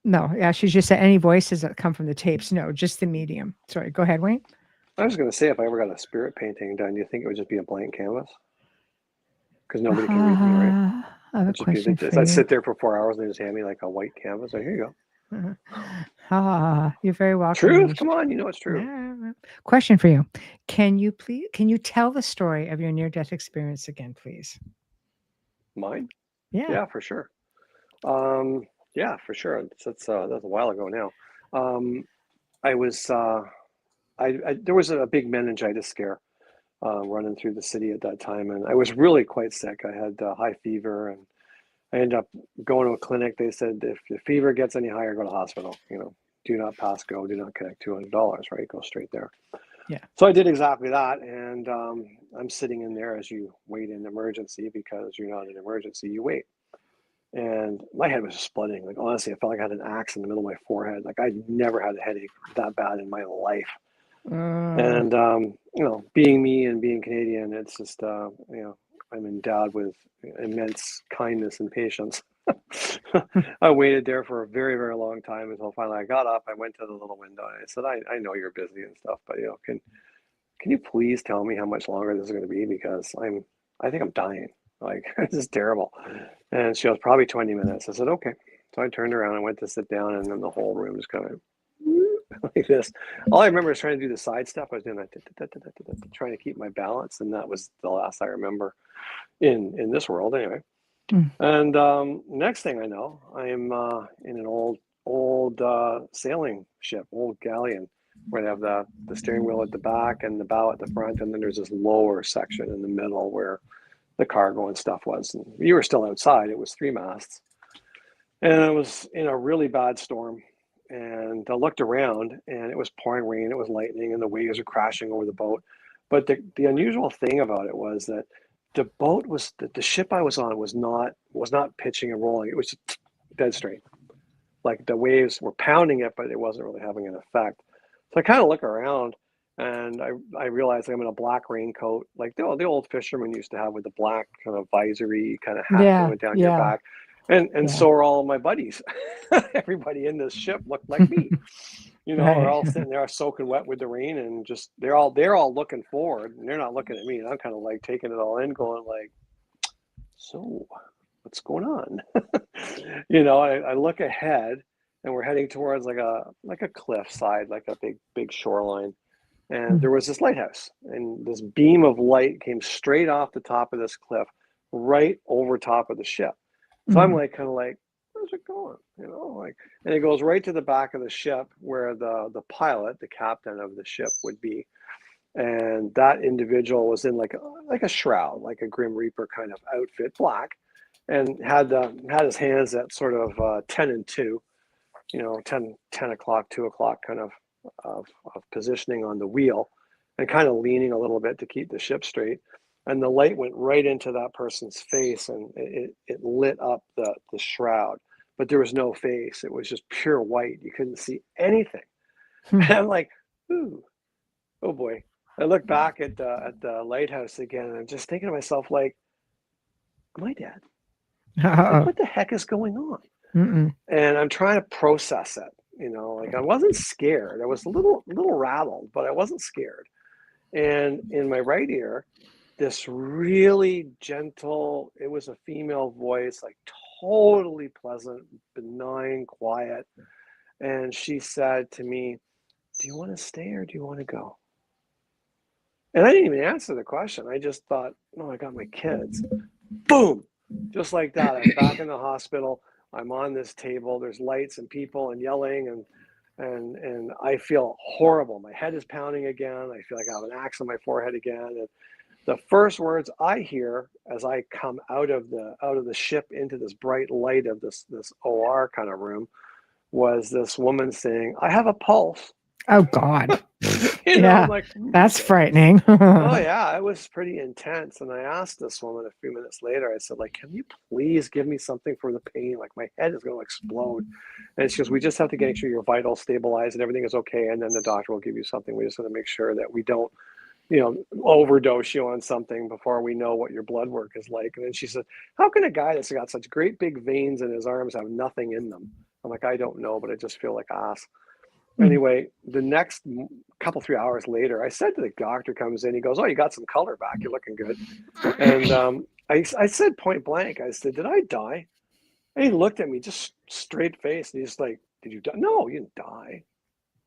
No, yeah, she just said any voices that come from the tapes. No, just the medium. Sorry, go ahead, Wayne. I was going to say, if I ever got a spirit painting done, do you think it would just be a blank canvas? Because nobody can read me, right? I have a It'd just be, question for I you. sit there for 4 hours and they just hand me like a white canvas. Like, here you go. You're very welcome, Truth? Misha. Come on, you know it's true. Yeah. Question for you. Can you tell the story of your near-death experience again, please? Mine? Yeah. Yeah, for sure. Yeah, for sure. That's a while ago now. I was there was a big meningitis scare running through the city at that time, and I was really quite sick. I had high fever, and I ended up going to a clinic. They said if the fever gets any higher, go to hospital. Do not pass go, do not connect $200. Right, go straight there. Yeah. So I did exactly that, and I'm sitting in there as you wait in emergency because you're not in emergency, you wait. And my head was splitting. Like, honestly, I felt like I had an axe in the middle of my forehead. Like, I'd never had a headache that bad in my life. And being me and being Canadian, it's just I'm endowed with immense kindness and patience. I waited there for a very, very long time until finally I got up. I went to the little window and I said, I know you're busy and stuff, but can you please tell me how much longer this is going to be? Because I think I'm dying. Like, this is terrible. And she goes, probably 20 minutes. I said, okay. So I turned around and went to sit down, and then the whole room just kind of like this. All I remember is trying to do the side step. I was doing that, trying to keep my balance, and that was the last I remember in this world anyway. And next thing I know, I am in an old sailing ship, old galleon, where they have the steering wheel at the back and the bow at the front, and then there's this lower section in the middle where the cargo and stuff was. And you were still outside. It was 3 masts, and I was in a really bad storm. And I looked around, and it was pouring rain, it was lightning, and the waves were crashing over the boat. But the unusual thing about it was that the boat was the ship I was on was not pitching and rolling. It was just dead straight. Like the waves were pounding it, but it wasn't really having an effect. So I kind of look around, and I realized I'm in a black raincoat, like the old fishermen used to have with the black kind of visory kind of hat that went down your back. And so are all of my buddies. Everybody in this ship looked like me. They're all sitting there soaking wet with the rain, and just they're all looking forward, and they're not looking at me. And I'm kind of like taking it all in, going like, so what's going on? I look ahead, and we're heading towards like a cliff side, like a big shoreline. And there was this lighthouse, and this beam of light came straight off the top of this cliff, right over top of the ship. So I'm like, kind of like, where's it going? And it goes right to the back of the ship where the pilot, the captain of the ship, would be. And that individual was in like a shroud, like a Grim Reaper kind of outfit, black, and had his hands at sort of 10 and 2, 10 o'clock, 2 o'clock kind of positioning on the wheel, and kind of leaning a little bit to keep the ship straight. And the light went right into that person's face, and it lit up the shroud, but there was no face. It was just pure white. You couldn't see anything. And I'm like, ooh, oh boy. I look back at the lighthouse again, and I'm just thinking to myself, like, am I dead? Like, what the heck is going on? And I'm trying to process it. Like, I wasn't scared. I was a little rattled, but I wasn't scared. And in my right ear, this really gentle, it was a female voice, like totally pleasant, benign, quiet. And she said to me, do you want to stay or do you want to go? And I didn't even answer the question. I just thought, no, I got my kids. Boom. Just like that. I'm back in the hospital. I'm on this table. There's lights and people and yelling, and I feel horrible. My head is pounding again. I feel like I have an axe on my forehead again. And the first words I hear as I come out of the ship into this bright light of this OR kind of room was this woman saying, I have a pulse. Oh God. I'm like, that's frightening. Oh yeah, it was pretty intense. And I asked this woman a few minutes later, I said, like, can you please give me something for the pain? Like, my head is going to explode. And she goes, we just have to make sure your vitals stabilize and everything is okay. And then the doctor will give you something. We just have to make sure that we don't overdose you on something before we know what your blood work is like. And then she said, how can a guy that's got such great big veins in his arms have nothing in them? I'm like, I don't know, but I just feel like ass. Anyway, the next couple, 3 hours later, I said to the doctor, comes in, he goes, oh, you got some color back. You're looking good. And I said point blank, I said, did I die? And he looked at me just straight face. And he's like, did you die? No, you didn't die.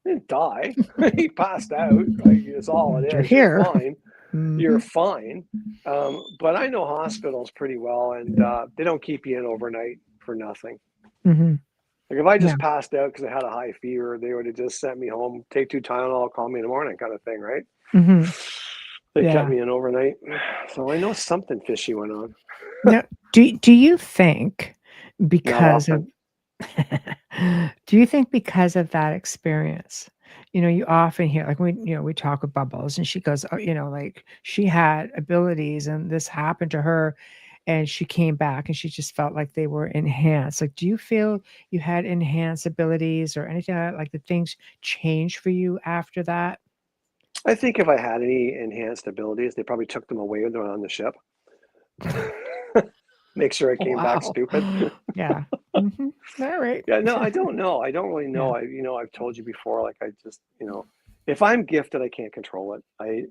I didn't die. He passed out. Like, it's all it is. You're here. You're fine. You're fine. But I know hospitals pretty well, and they don't keep you in overnight for nothing. Like, if I just passed out because I had a high fever, they would have just sent me home, take 2 Tylenol, call me in the morning kind of thing, right? They kept me in overnight. So I know something fishy went on. Now, do you think because of that experience, you often hear, like, we talk with Bubbles, and she goes, like, she had abilities and this happened to her, and she came back and she just felt like they were enhanced. Like, do you feel you had enhanced abilities or anything like that, things changed for you after that? I think if I had any enhanced abilities, they probably took them away when they were on the ship. make sure I came back stupid. Yeah. All right. Yeah, no, I don't know. I don't really know. I've told you before, like I just, if I'm gifted, I can't control it. I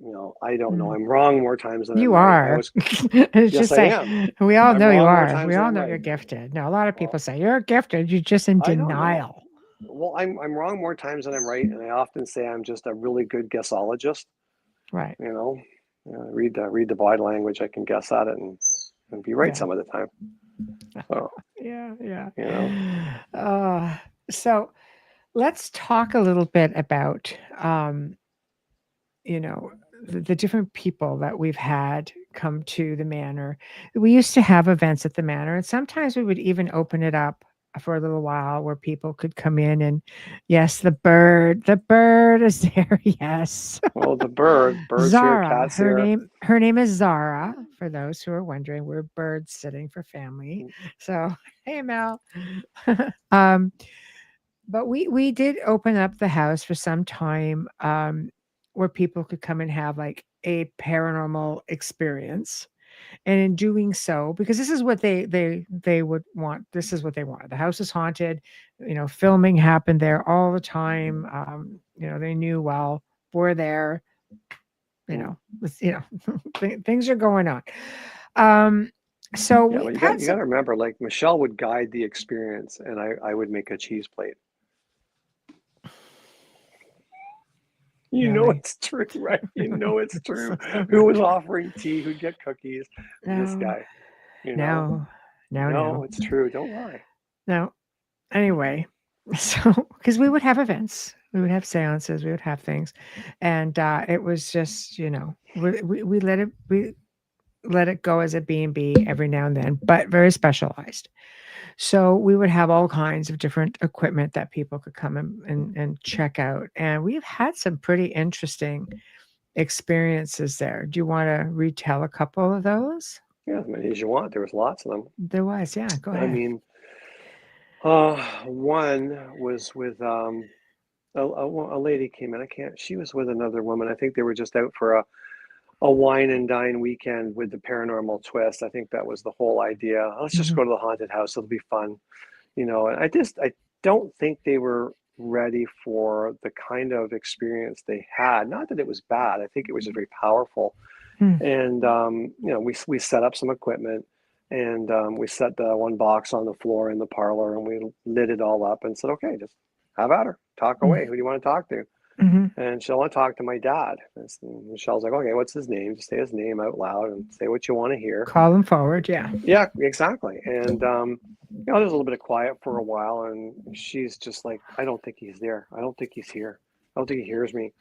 don't know. I'm wrong more times than I'm You right. are. It's yes, just I saying, am. we all I'm know you wrong more are. times We than all I'm know right. you're gifted. Now, a lot of people Well, say you're gifted. You're just in I don't know. denial. Well, I'm wrong more times than I'm right, and I often say I'm just a really good guessologist. Right. Read the body language. I can guess at it and be right some of the time. So Yeah. So let's talk a little bit about the different people that we've had come to the manor. We used to have events at the manor, and sometimes we would even open it up for a little while where people could come in and yes, the bird is there. Yes. Well, bird's Zara, here, cat's here. her name is Zara, for those who are wondering. We're bird sitting for family. So, hey Mel. But we did open up the house for some time where people could come and have like a paranormal experience. And in doing so, because this is what they would want, this is what they wanted. The house is haunted, filming happened there all the time. They knew, well, we're there, things are going on. So Yeah, but you got to remember, like Michelle would guide the experience, and I would make a cheese plate. It's true, right? It's true. Who was offering tea? Who'd get cookies? No, this guy. No, it's true. Don't lie. No. Anyway, so because we would have events, we would have seances, we would have things, and it was just we let it go as a B&B every now and then, but very specialized. So we would have all kinds of different equipment that people could come and check out. And we've had some pretty interesting experiences there. Do you want to retell a couple of those? Yeah, as many as you want. There was lots of them. There was, yeah. Go ahead. I mean, one was with a lady came in. She was with another woman. I think they were just out for a wine and dine weekend with the paranormal twist. I think that was the whole idea. Let's just go to the haunted house. It'll be fun. And I don't think they were ready for the kind of experience they had. Not that it was bad. I think it was just very powerful. And, we set up some equipment and we set the one box on the floor in the parlor and we lit it all up and said, okay, just have at her. Talk away. Who do you want to talk to? And she'll want to talk to my dad. And Michelle's like, okay, what's his name? Just say his name out loud and say what you want to hear. Call him forward, yeah. Yeah, exactly. And there's a little bit of quiet for a while, and she's just like, I don't think he's there. I don't think he's here. I don't think he hears me.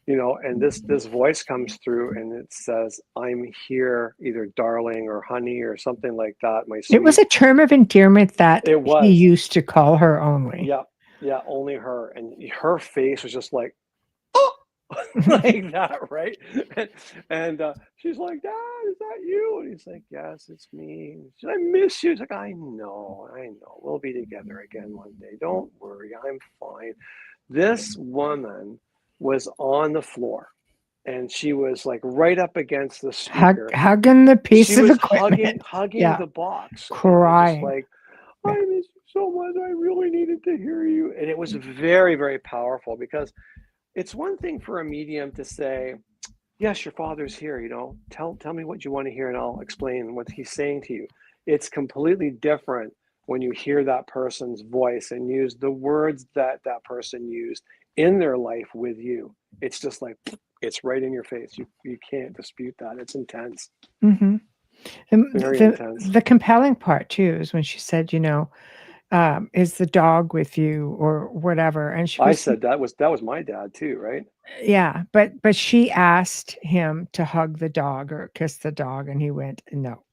And this voice comes through and it says, I'm here, either darling or honey or something like that. My sweet. It was a term of endearment that he used to call her only. Yeah, only her. And her face was just like, oh, like that, right? And she's like, Dad, is that you? And he's like, yes, it's me. She's like, I miss you. He's like, I know. We'll be together again one day. Don't worry, I'm fine. This woman was on the floor and she was like right up against the speaker, hugging the piece of equipment, hugging the box, crying, like, I miss you so much. I really needed to hear you. And it was very, very powerful because it's one thing for a medium to say, yes, your father's here, tell me what you want to hear and I'll explain what he's saying to you. It's completely different when you hear that person's voice and use the words that person used in their life with you. It's just like, it's right in your face. You can't dispute that. It's intense. Very intense. The compelling part too is when she said, is the dog with you or whatever? And I said that was my dad too, right? Yeah, but she asked him to hug the dog or kiss the dog, and he went, no.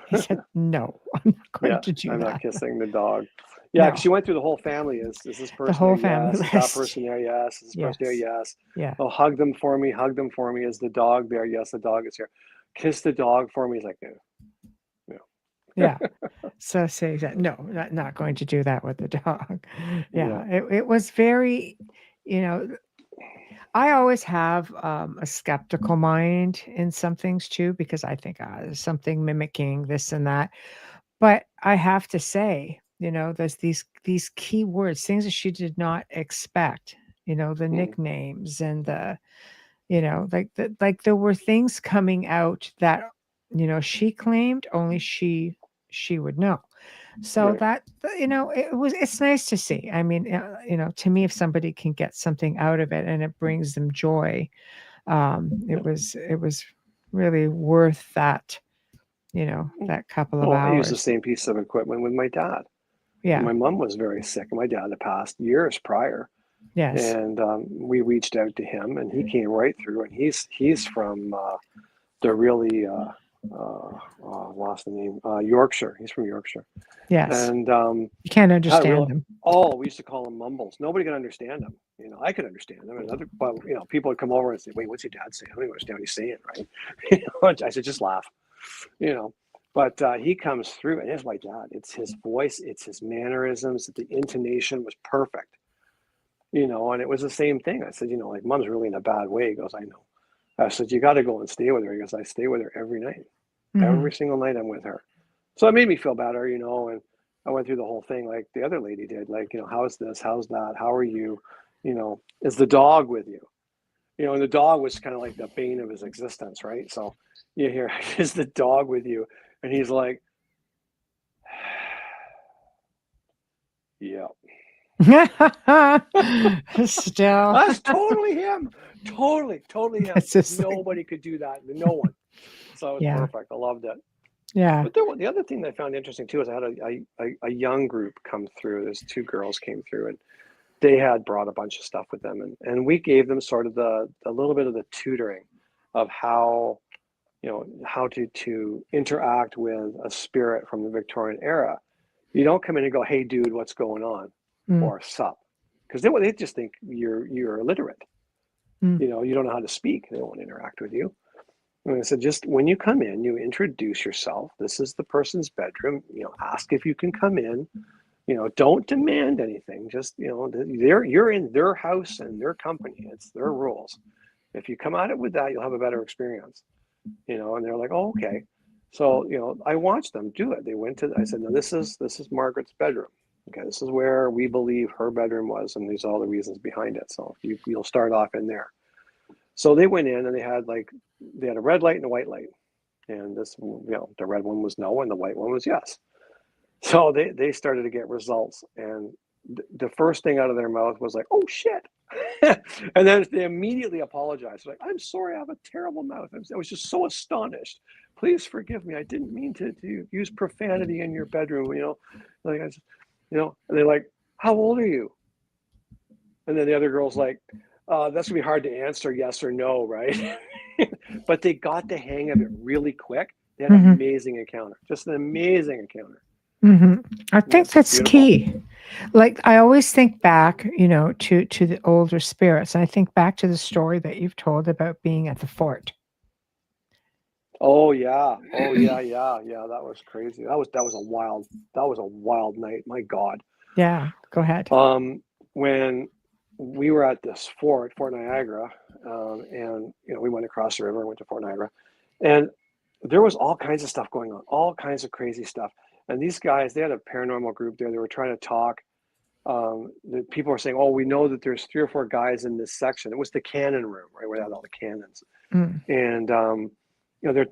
He said, no, I'm not going to do that. I'm not kissing the dog. Yeah, because she went through the whole family. Is this person the whole there? Family yes. list. Is that person there? Yes. Is this person there? Yes. Yeah. Oh, hug them for me. Is the dog there? Yes, the dog is here. Kiss the dog for me. He's like, no. Yeah. So say that, no, not going to do that with the dog. Yeah. It was very, I always have a skeptical mind in some things too, because I think there's something mimicking this and that. But I have to say, there's these key words, things that she did not expect. The Mm, nicknames and like there were things coming out that she claimed only she would know. So right. that it's nice to see. I mean, to me, if somebody can get something out of it and it brings them joy, Yeah. it was really worth Mm. that couple of Well, I use the hours. same piece of equipment with my dad. Yeah. My mom was very sick, and my dad had passed years prior. Yes. And we reached out to him, and he came right through. And he's from the really lost the name, Yorkshire. He's from Yorkshire, Yes. and You can't had understand real. them. Oh, we used to call him mumbles. Nobody could understand him. I could understand him, and but people would come over and say, "Wait, what's your dad saying? I don't even understand what he's saying." Right? I said, "Just laugh." You know. But he comes through, and it's my dad. It's his voice, it's his mannerisms. The intonation was perfect. And it was the same thing. I said, like mom's really in a bad way. He goes, I know. I said, you got to go and stay with her. He goes, I stay with her every night. Hmm. Every single night I'm with her. So it made me feel better, and I went through the whole thing like the other lady did. Like, how's this? How's that? How are you? Is the dog with you? And the dog was kind of like the bane of his existence, right? So you hear, is the dog with you? And he's like, yeah. Still, That's totally him. Totally him. it's just like, Nobody could do that. No one. So it was yeah, perfect. I loved it. yeah. But the other thing that I found interesting too is I had a young group come through. There's two girls came through, and they had brought a bunch of stuff with them, and we gave them sort of a little bit of the tutoring of how to interact with a spirit from the Victorian era. You don't come in and go, "Hey, dude, what's going on?" Mm, or "Sup," because they just think you're illiterate. mm, You don't know how to speak. They won't interact with you. And I said, just when you come in, you introduce yourself. This is the person's bedroom. Ask if you can come in. Don't demand anything. Just you're in their house and their company. It's their rules. If you come at it with that, you'll have a better experience. And they're like, oh, okay. So I watched them do it. They went to. I said, no, this is Margaret's bedroom. Okay, this is where we believe her bedroom was, and these are all the reasons behind it. So you'll start off in there. So they went in and they had a red light and a white light. And the red one was no and the white one was yes. So they started to get results. And the first thing out of their mouth was like, oh shit. And then they immediately apologized. Like, I'm sorry, I have a terrible mouth. I was just so astonished. Please forgive me. I didn't mean to use profanity in your bedroom, Like and they're like, how old are you? And then the other girl's like, that's gonna be hard to answer, yes or no, right? But they got the hang of it really quick. They had an hmm amazing encounter, just an amazing encounter. hmm I think Yes, that's beautiful. key. Like I always think back, to the older spirits. And I think back to the story that you've told about being at the fort. Oh yeah, yeah. That was crazy. That was a wild night. My God. Yeah, go ahead. When we were at this Fort Niagara, and we went across the river and went to Fort Niagara, and there was all kinds of stuff going on, all kinds of crazy stuff. And these guys, they had a paranormal group there. They were trying to talk. The people were saying, "Oh, we know that there's 3 or 4 guys in this section." It was the cannon room, right, where they had all the cannons. Mm, And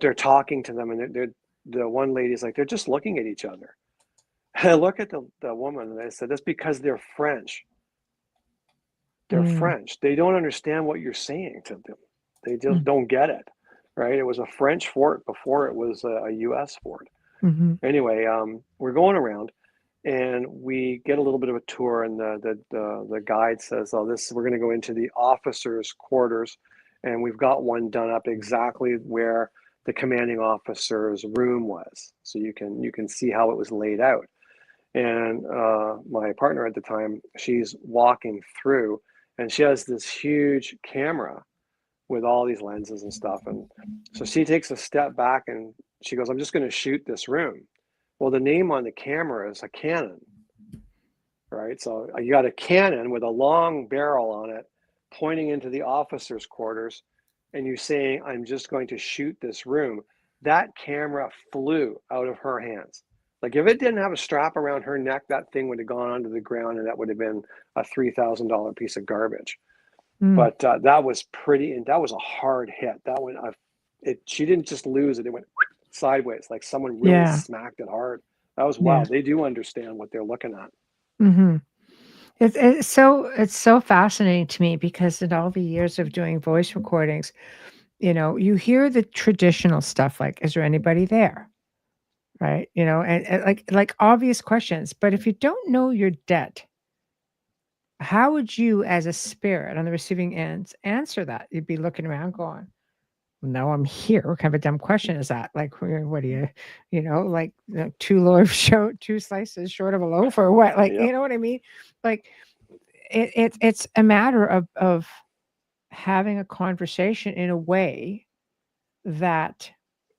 they're talking to them, and the one lady's like, they're just looking at each other. And I look at the woman, and I said, "That's because they're French. They're mm, French. They don't understand what you're saying to them. They just mm, don't get it." Right? It was a French fort before it was a U.S. fort. mhm, Anyway, we're going around, and we get a little bit of a tour, and the guide says, "Oh, we're going to go into the officers' quarters, and we've got one done up exactly where the commanding officer's room was, so you can see how it was laid out." And my partner at the time, she's walking through, and she has this huge camera with all these lenses and stuff, and so she takes a step back and she goes, "I'm just going to shoot this room." Well, the name on the camera is a cannon, right? So you got a cannon with a long barrel on it pointing into the officer's quarters and you saying, I'm just going to shoot this room, that camera flew out of her hands. Like if it didn't have a strap around her neck, that thing would have gone onto the ground and that would have been a $3,000 piece of garbage. But that was pretty, and that was a hard hit. That one, she didn't just lose it; it went sideways, like someone really smacked it hard. That was wild. They do understand what they're looking at. Mm-hmm. It's so fascinating to me because in all the years of doing voice recordings, you hear the traditional stuff like, "Is there anybody there?" Right? And like obvious questions. But if you don't know you're dead, how would you, as a spirit on the receiving end, answer that? You'd be looking around going, "No, I'm here." What kind of a dumb question is that? Like, what do you, two slices short of a loaf or what? Like, you know what I mean? Like, it's a matter of having a conversation in a way that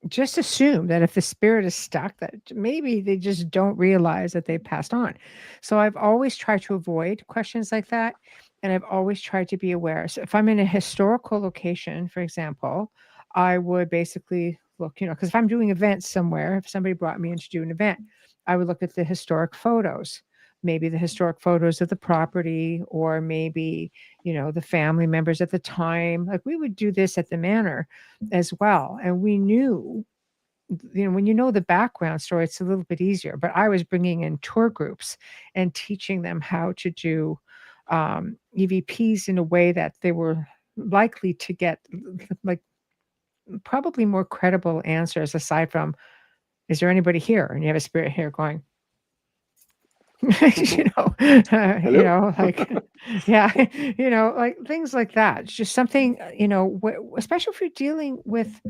just assume that if the spirit is stuck, that maybe they just don't realize that they've passed on. So I've always tried to avoid questions like that. And I've always tried to be aware. So if I'm in a historical location, for example, I would basically look, because if I'm doing events somewhere, if somebody brought me in to do an event, I would look at the historic photos, maybe the historic photos of the property, or maybe, the family members at the time. Like we would do this at the manor as well. And we knew, when you know the background story, it's a little bit easier. But I was bringing in tour groups and teaching them how to do EVPs in a way that they were likely to get like probably more credible answers aside from, "Is there anybody here?" And you have a spirit here going, like, like things like that. It's just something, especially if you're dealing with,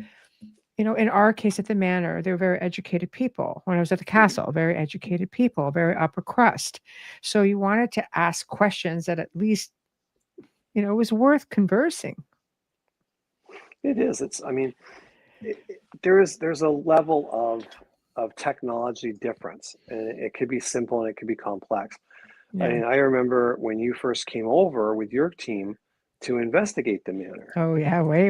in our case at the manor, they're very educated people. When I was at the castle, very educated people, very upper crust. So you wanted to ask questions that at least, it was worth conversing. It is. There's a level of technology difference, and it could be simple and it could be complex. Yeah. I remember when you first came over with your team to investigate the manor. Oh yeah, way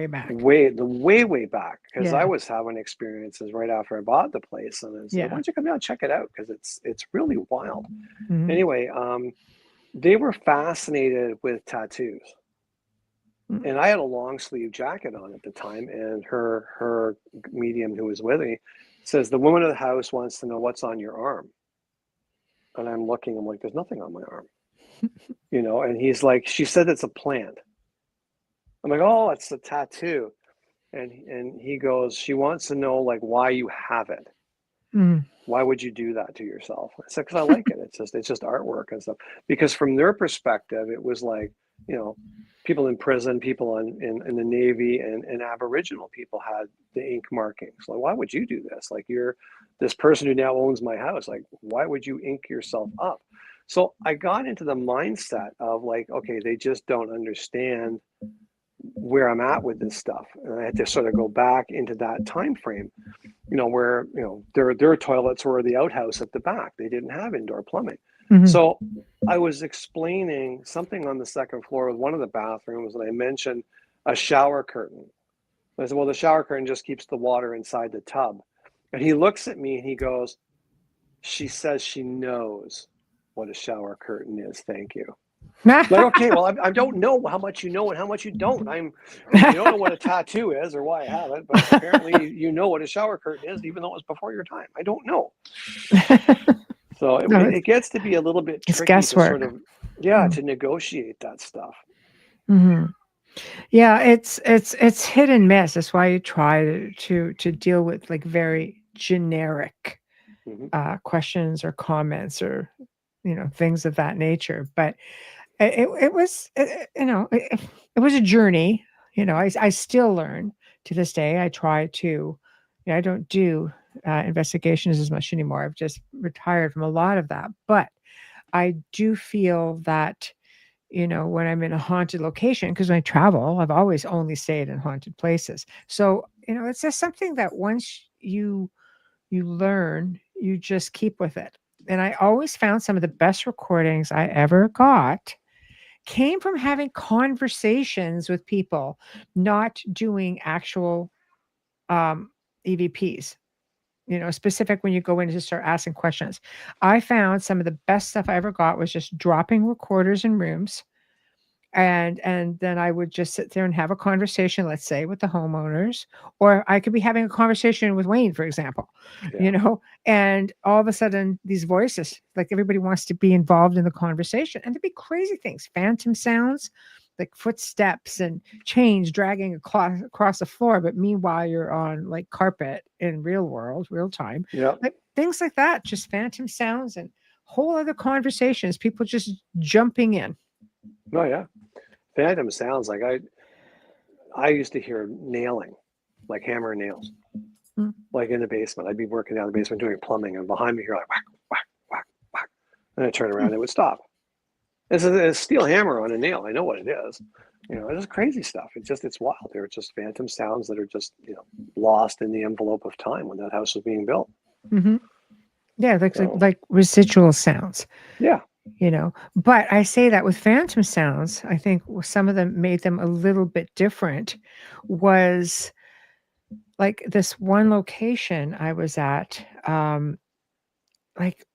back. Way back, because I was having experiences right after I bought the place, and I said, "Why don't you come down and check it out? Because it's really wild." Mm-hmm. Anyway, they were fascinated with tattoos. And I had a long sleeve jacket on at the time, and her medium who was with me says, "The woman of the house wants to know what's on your arm." And I'm like, "There's nothing on my arm." And he's like, "She said it's a plant." I'm like, "Oh, it's a tattoo." And he goes, "She wants to know like why you have it. Why would you do that to yourself?" I said, "Because I like it. It's just artwork and stuff." Because from their perspective, it was like, people in prison, people in the Navy, and Aboriginal people had the ink markings. Like, why would you do this? Like, you're this person who now owns my house. Like, why would you ink yourself up? So I got into the mindset of like, okay, they just don't understand where I'm at with this stuff. And I had to sort of go back into that time frame, where, their toilets were the outhouse at the back. They didn't have indoor plumbing. Mm-hmm. So I was explaining something on the second floor with one of the bathrooms, and I mentioned a shower curtain. I said, "Well, the shower curtain just keeps the water inside the tub." And he looks at me and he goes, "She says she knows what a shower curtain is. Thank you." Like, okay, well, I don't know how much you know and how much you don't. You don't know what a tattoo is or why I have it, but apparently you know what a shower curtain is, even though it was before your time. I don't know. So it gets to be a little bit tricky to sort of, to negotiate that stuff. Mm-hmm. Yeah, it's hit and miss. That's why you try to deal with like very generic questions or comments or things of that nature. But it was it was a journey. I still learn to this day. I try to. I don't do investigations as much anymore. I've just retired from a lot of that. But I do feel that, when I'm in a haunted location, because when I travel, I've always only stayed in haunted places. So, it's just something that once you learn, you just keep with it. And I always found some of the best recordings I ever got came from having conversations with people, not doing actual EVPs. Specific when you go in to start asking questions. I found some of the best stuff I ever got was just dropping recorders in rooms. And then I would just sit there and have a conversation, let's say, with the homeowners, or I could be having a conversation with Wayne, for example, and all of a sudden these voices, like everybody wants to be involved in the conversation, and there'd be crazy things, phantom sounds, like footsteps and chains dragging across the floor. But meanwhile, you're on like carpet in real time. Yeah. Like things like that, just phantom sounds and whole other conversations, people just jumping in. Oh yeah. Phantom sounds like I used to hear nailing, like hammer and nails, like in the basement. I'd be working down the basement doing plumbing, and behind me, you're like whack, whack, whack, whack, and I turn around, and it would stop. It's a steel hammer on a nail. I know what it is. It's crazy stuff. It's wild. They're just phantom sounds that are just lost in the envelope of time when that house was being built. Mm-hmm. Yeah, like residual sounds. Yeah. But I say that with phantom sounds, I think some of them made them a little bit different. Was like this one location I was at, like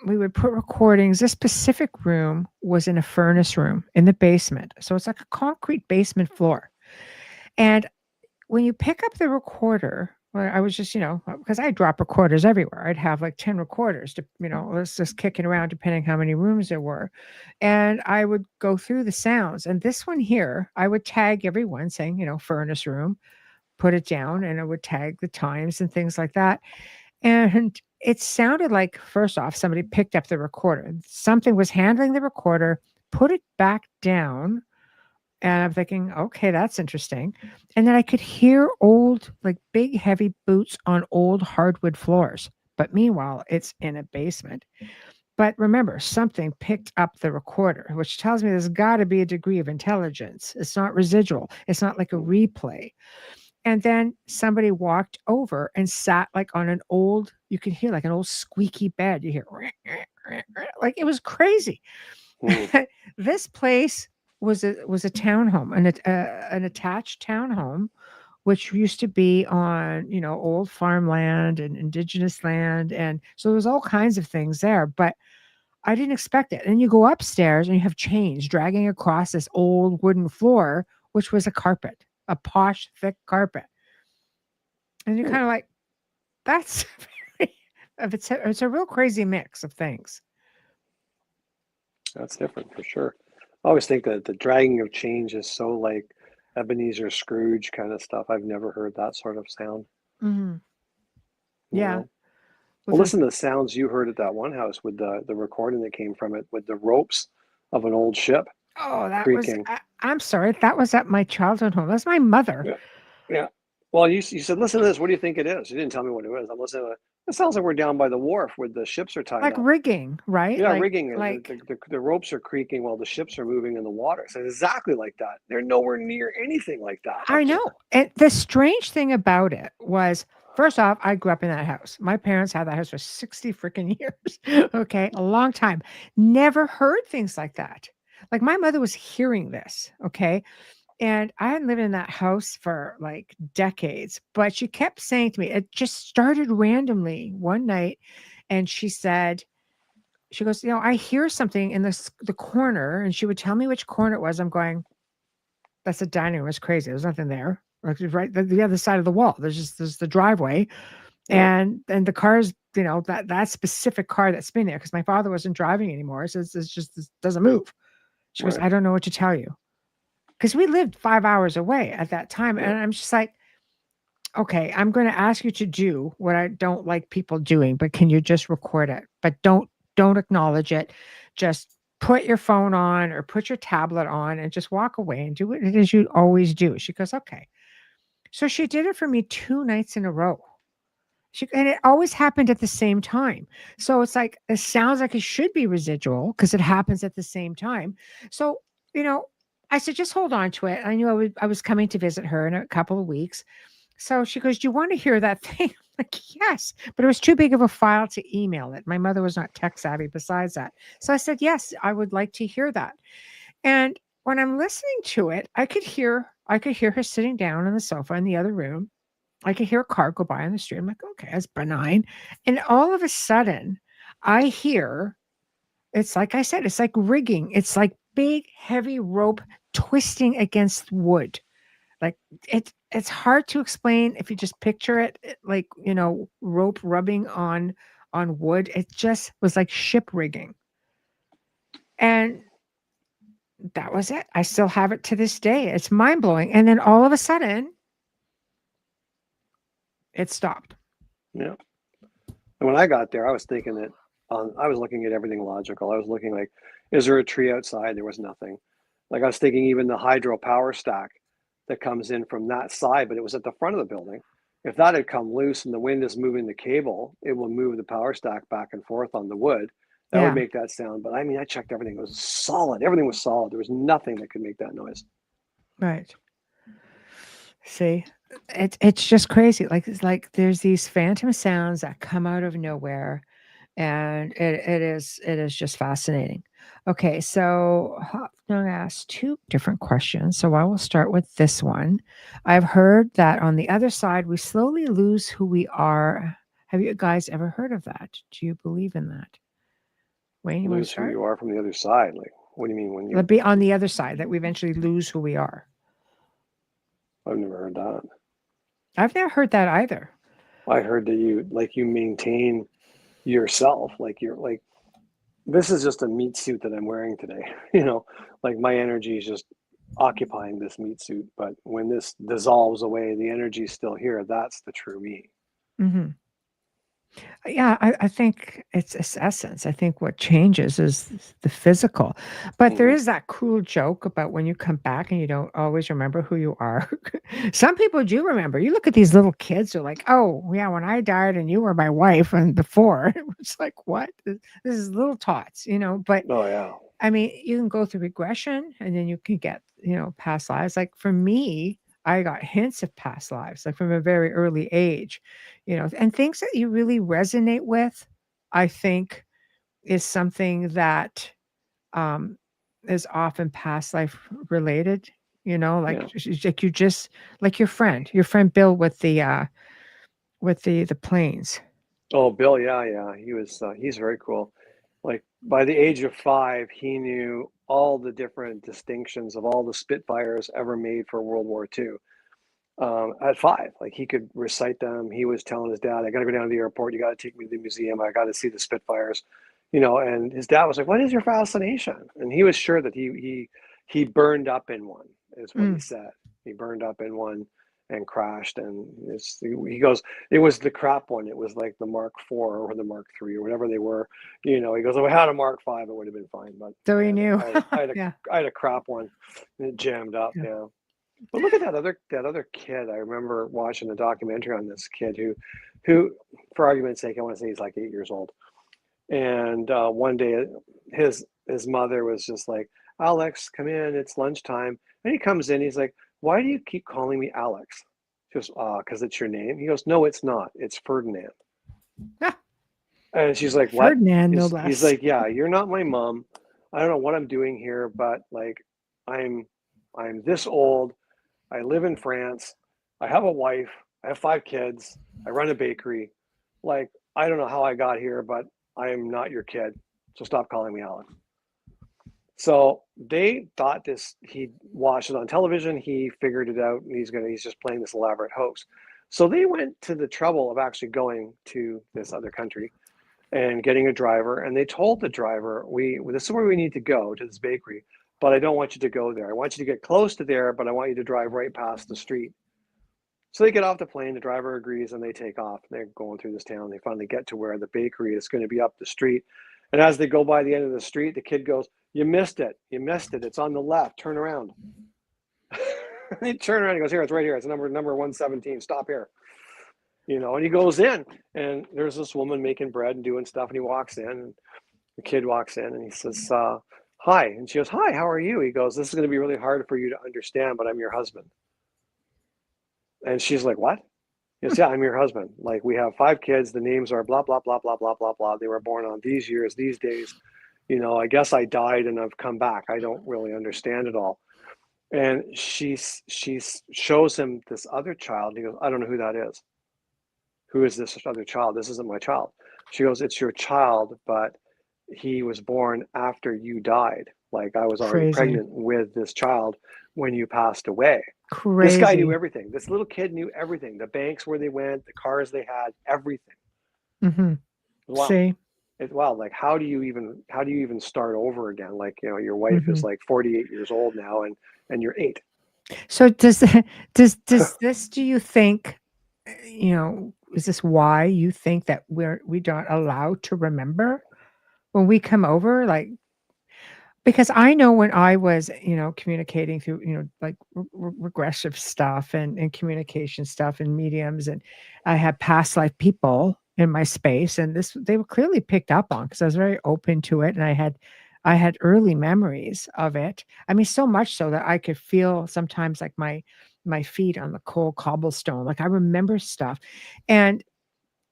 we would put recordings. This specific room was in a furnace room in the basement. So it's like a concrete basement floor. And when you pick up the recorder, I was just, because I drop recorders everywhere. I'd have like 10 recorders, was just kicking around depending how many rooms there were. And I would go through the sounds. And this one here, I would tag everyone saying, furnace room, put it down, and I would tag the times and things like that. And it sounded like, first off, somebody picked up the recorder. Something was handling the recorder, put it back down. And I'm thinking, okay, that's interesting. And then I could hear old, like big, heavy boots on old hardwood floors. But meanwhile, it's in a basement. But remember, something picked up the recorder, which tells me there's got to be a degree of intelligence. It's not residual. It's not like a replay. And then somebody walked over and sat like on an old, you could hear like an old squeaky bed. You hear, like it was crazy. This place was a townhome, an attached townhome, which used to be on old farmland and indigenous land, and so there was all kinds of things there. But I didn't expect it. And you go upstairs and you have chains dragging across this old wooden floor, which was a carpet, a posh thick carpet, and you're kind of like, that's it's a real crazy mix of things. That's different for sure. I always think that the dragging of change is so like Ebenezer Scrooge kind of stuff. I've never heard that sort of sound. Mm-hmm. Yeah. Well, listen to the sounds you heard at that one house with the recording that came from it with the ropes of an old ship. Oh, that creaking. was, I'm sorry, that was at my childhood home. That's my mother. Yeah. Well, you said, listen to this. What do you think it is? You didn't tell me what it was. I'm listening to it. It sounds like we're down by the wharf where the ships are tied like up. rigging, right? Yeah, rigging. Like the ropes are creaking while the ships are moving in the water. So it's exactly like that. They're nowhere near anything like that. I know. And the strange thing about it was, first off, I grew up in that house. My parents had that house for 60 freaking years. Okay, a long time. Never heard things like that. Like my mother was hearing this. Okay. And I hadn't lived in that house for like decades, but she kept saying to me, it just started randomly one night. And she goes, I hear something in the corner. And she would tell me which corner it was. I'm going, that's the dining room. It's crazy. There's nothing there. Like right the other side of the wall. There's the driveway. And the cars, that specific car that's been there because my father wasn't driving anymore. So it's just, this doesn't move. She goes, I don't know what to tell you. Because we lived 5 hours away at that time. And I'm just like, okay, I'm going to ask you to do what I don't like people doing, but can you just record it? But don't acknowledge it. Just put your phone on or put your tablet on and just walk away and do what it is you always do. She goes, okay. So she did it for me 2 nights in a row. And it always happened at the same time. So it's like, it sounds like it should be residual because it happens at the same time. So, I said, just hold on to it. I knew I was coming to visit her in a couple of weeks. So she goes, do you want to hear that thing? I'm like, yes, but it was too big of a file to email it. My mother was not tech savvy besides that. So I said, yes, I would like to hear that. And when I'm listening to it, I could hear her sitting down on the sofa in the other room. I could hear a car go by on the street. I'm like, okay, that's benign. And all of a sudden, I hear, it's like I said, it's like rigging. It's like big, heavy rope twisting against wood. Like it's hard to explain if you just picture it, like, rope rubbing on wood. It just was like ship rigging. And that was it. I still have it to this day. It's mind blowing. And then all of a sudden, it stopped. Yeah. And when I got there, I was thinking that I was looking at everything logical. I was looking like, is there a tree outside? There was nothing. Like I was thinking even the hydro power stack that comes in from that side, but it was at the front of the building. If that had come loose and the wind is moving the cable, it will move the power stack back and forth on the wood. That would make that sound. But I mean, I checked everything. It was solid. Everything was solid. There was nothing that could make that noise. Right. See, it's just crazy. It's like there's these phantom sounds that come out of nowhere, and it is just fascinating. Okay, so I'm going to ask two different questions. So I will start with this one. I've heard that on the other side, we slowly lose who we are. Have you guys ever heard of that? Do you believe in that? Wayne, you want to Lose who start? you are from the other side. Like, what do you mean when you? Be on the other side, that we eventually lose who we are. I've never heard that. I've never heard that either. I heard that you maintain yourself, like you're like, this is just a meat suit that I'm wearing today. Like my energy is just occupying this meat suit. But when this dissolves away, the energy is still here. That's the true me. Mm-hmm. Yeah, I think it's its essence. I think what changes is the physical. But there is that cruel joke about when you come back and you don't always remember who you are. Some people do remember. You look at these little kids, they're like, oh, yeah, when I died and you were my wife and before. It's like, what? This is little tots, But Oh, yeah. I mean, you can go through regression and then you can get, past lives. Like for me, I got hints of past lives, like from a very early age, and things that you really resonate with, I think, is something that um, is often past life related, like, like you just, like your friend Bill with the planes. Oh, Bill. Yeah. He's very cool. Like by the age of 5, he knew all the different distinctions of all the Spitfires ever made for World War II. At 5, like he could recite them. He was telling his dad, I got to go down to the airport. You got to take me to the museum. I got to see the Spitfires, and his dad was like, what is your fascination? And he was sure that he burned up in one, is what he said. He burned up in one and crashed. And he goes, it was the crap one. It was like the Mark IV or the Mark III or whatever they were. He goes, if I had a Mark V, it would have been fine. But so he knew. I had a crap one and it jammed up. Yeah. But look at that other kid. I remember watching a documentary on this kid who, for argument's sake, I want to say he's like 8 years old. And one day, his mother was just like, Alex, come in. It's lunchtime. And he comes in. He's like, why do you keep calling me Alex? She goes, because it's your name. He goes, no, it's not. It's Ferdinand. And she's like, what? Ferdinand, no less. He's like, yeah, you're not my mom. I don't know what I'm doing here, but like, I'm this old. I live in France. I have a wife. I have 5 kids. I run a bakery. Like, I don't know how I got here, but I am not your kid. So stop calling me Alex. So they thought he watched it on television. He figured it out and he's just playing this elaborate hoax. So they went to the trouble of actually going to this other country and getting a driver. And they told the driver, this is where we need to go, to this bakery. But I don't want you to go there. I want you to get close to there, but I want you to drive right past the street. So they get off the plane, the driver agrees, and they take off. They're going through this town. They finally get to where the bakery is going to be up the street. And as they go by the end of the street, the kid goes, you missed it. You missed it. It's on the left. Turn around. They turn around. He goes, here, it's right here. It's number 117. Stop here. And he goes in, and there's this woman making bread and doing stuff. And he walks in, and the kid walks in, and he says, hi. And she goes, hi, how are you? He goes, this is going to be really hard for you to understand, but I'm your husband. And she's like, what? He goes, yeah, I'm your husband. Like, we have 5 kids. The names are blah, blah, blah, blah, blah, blah, blah. They were born on these years, these days. I guess I died and I've come back. I don't really understand it all. And she shows him this other child. He goes, I don't know who that is. Who is this other child? This isn't my child. She goes, it's your child, but he was born after you died. Like I was already Crazy. pregnant with this child when you passed away. Crazy. This guy knew everything. This little kid knew everything. The banks where they went, the cars they had, everything. Mm-hmm. Wow. See? Wow. Like how do you even start over again? Like, your wife is like 48 years old now and you're 8. So does this, do you think, is this why you think that we don't allowed to remember when we come over? Like, because I know when I was, communicating through, like regressive stuff and communication stuff and mediums, and I had past life people in my space, and they were clearly picked up on because I was very open to it, and I had early memories of it. I mean, so much so that I could feel sometimes like my feet on the cold cobblestone. Like I remember stuff, and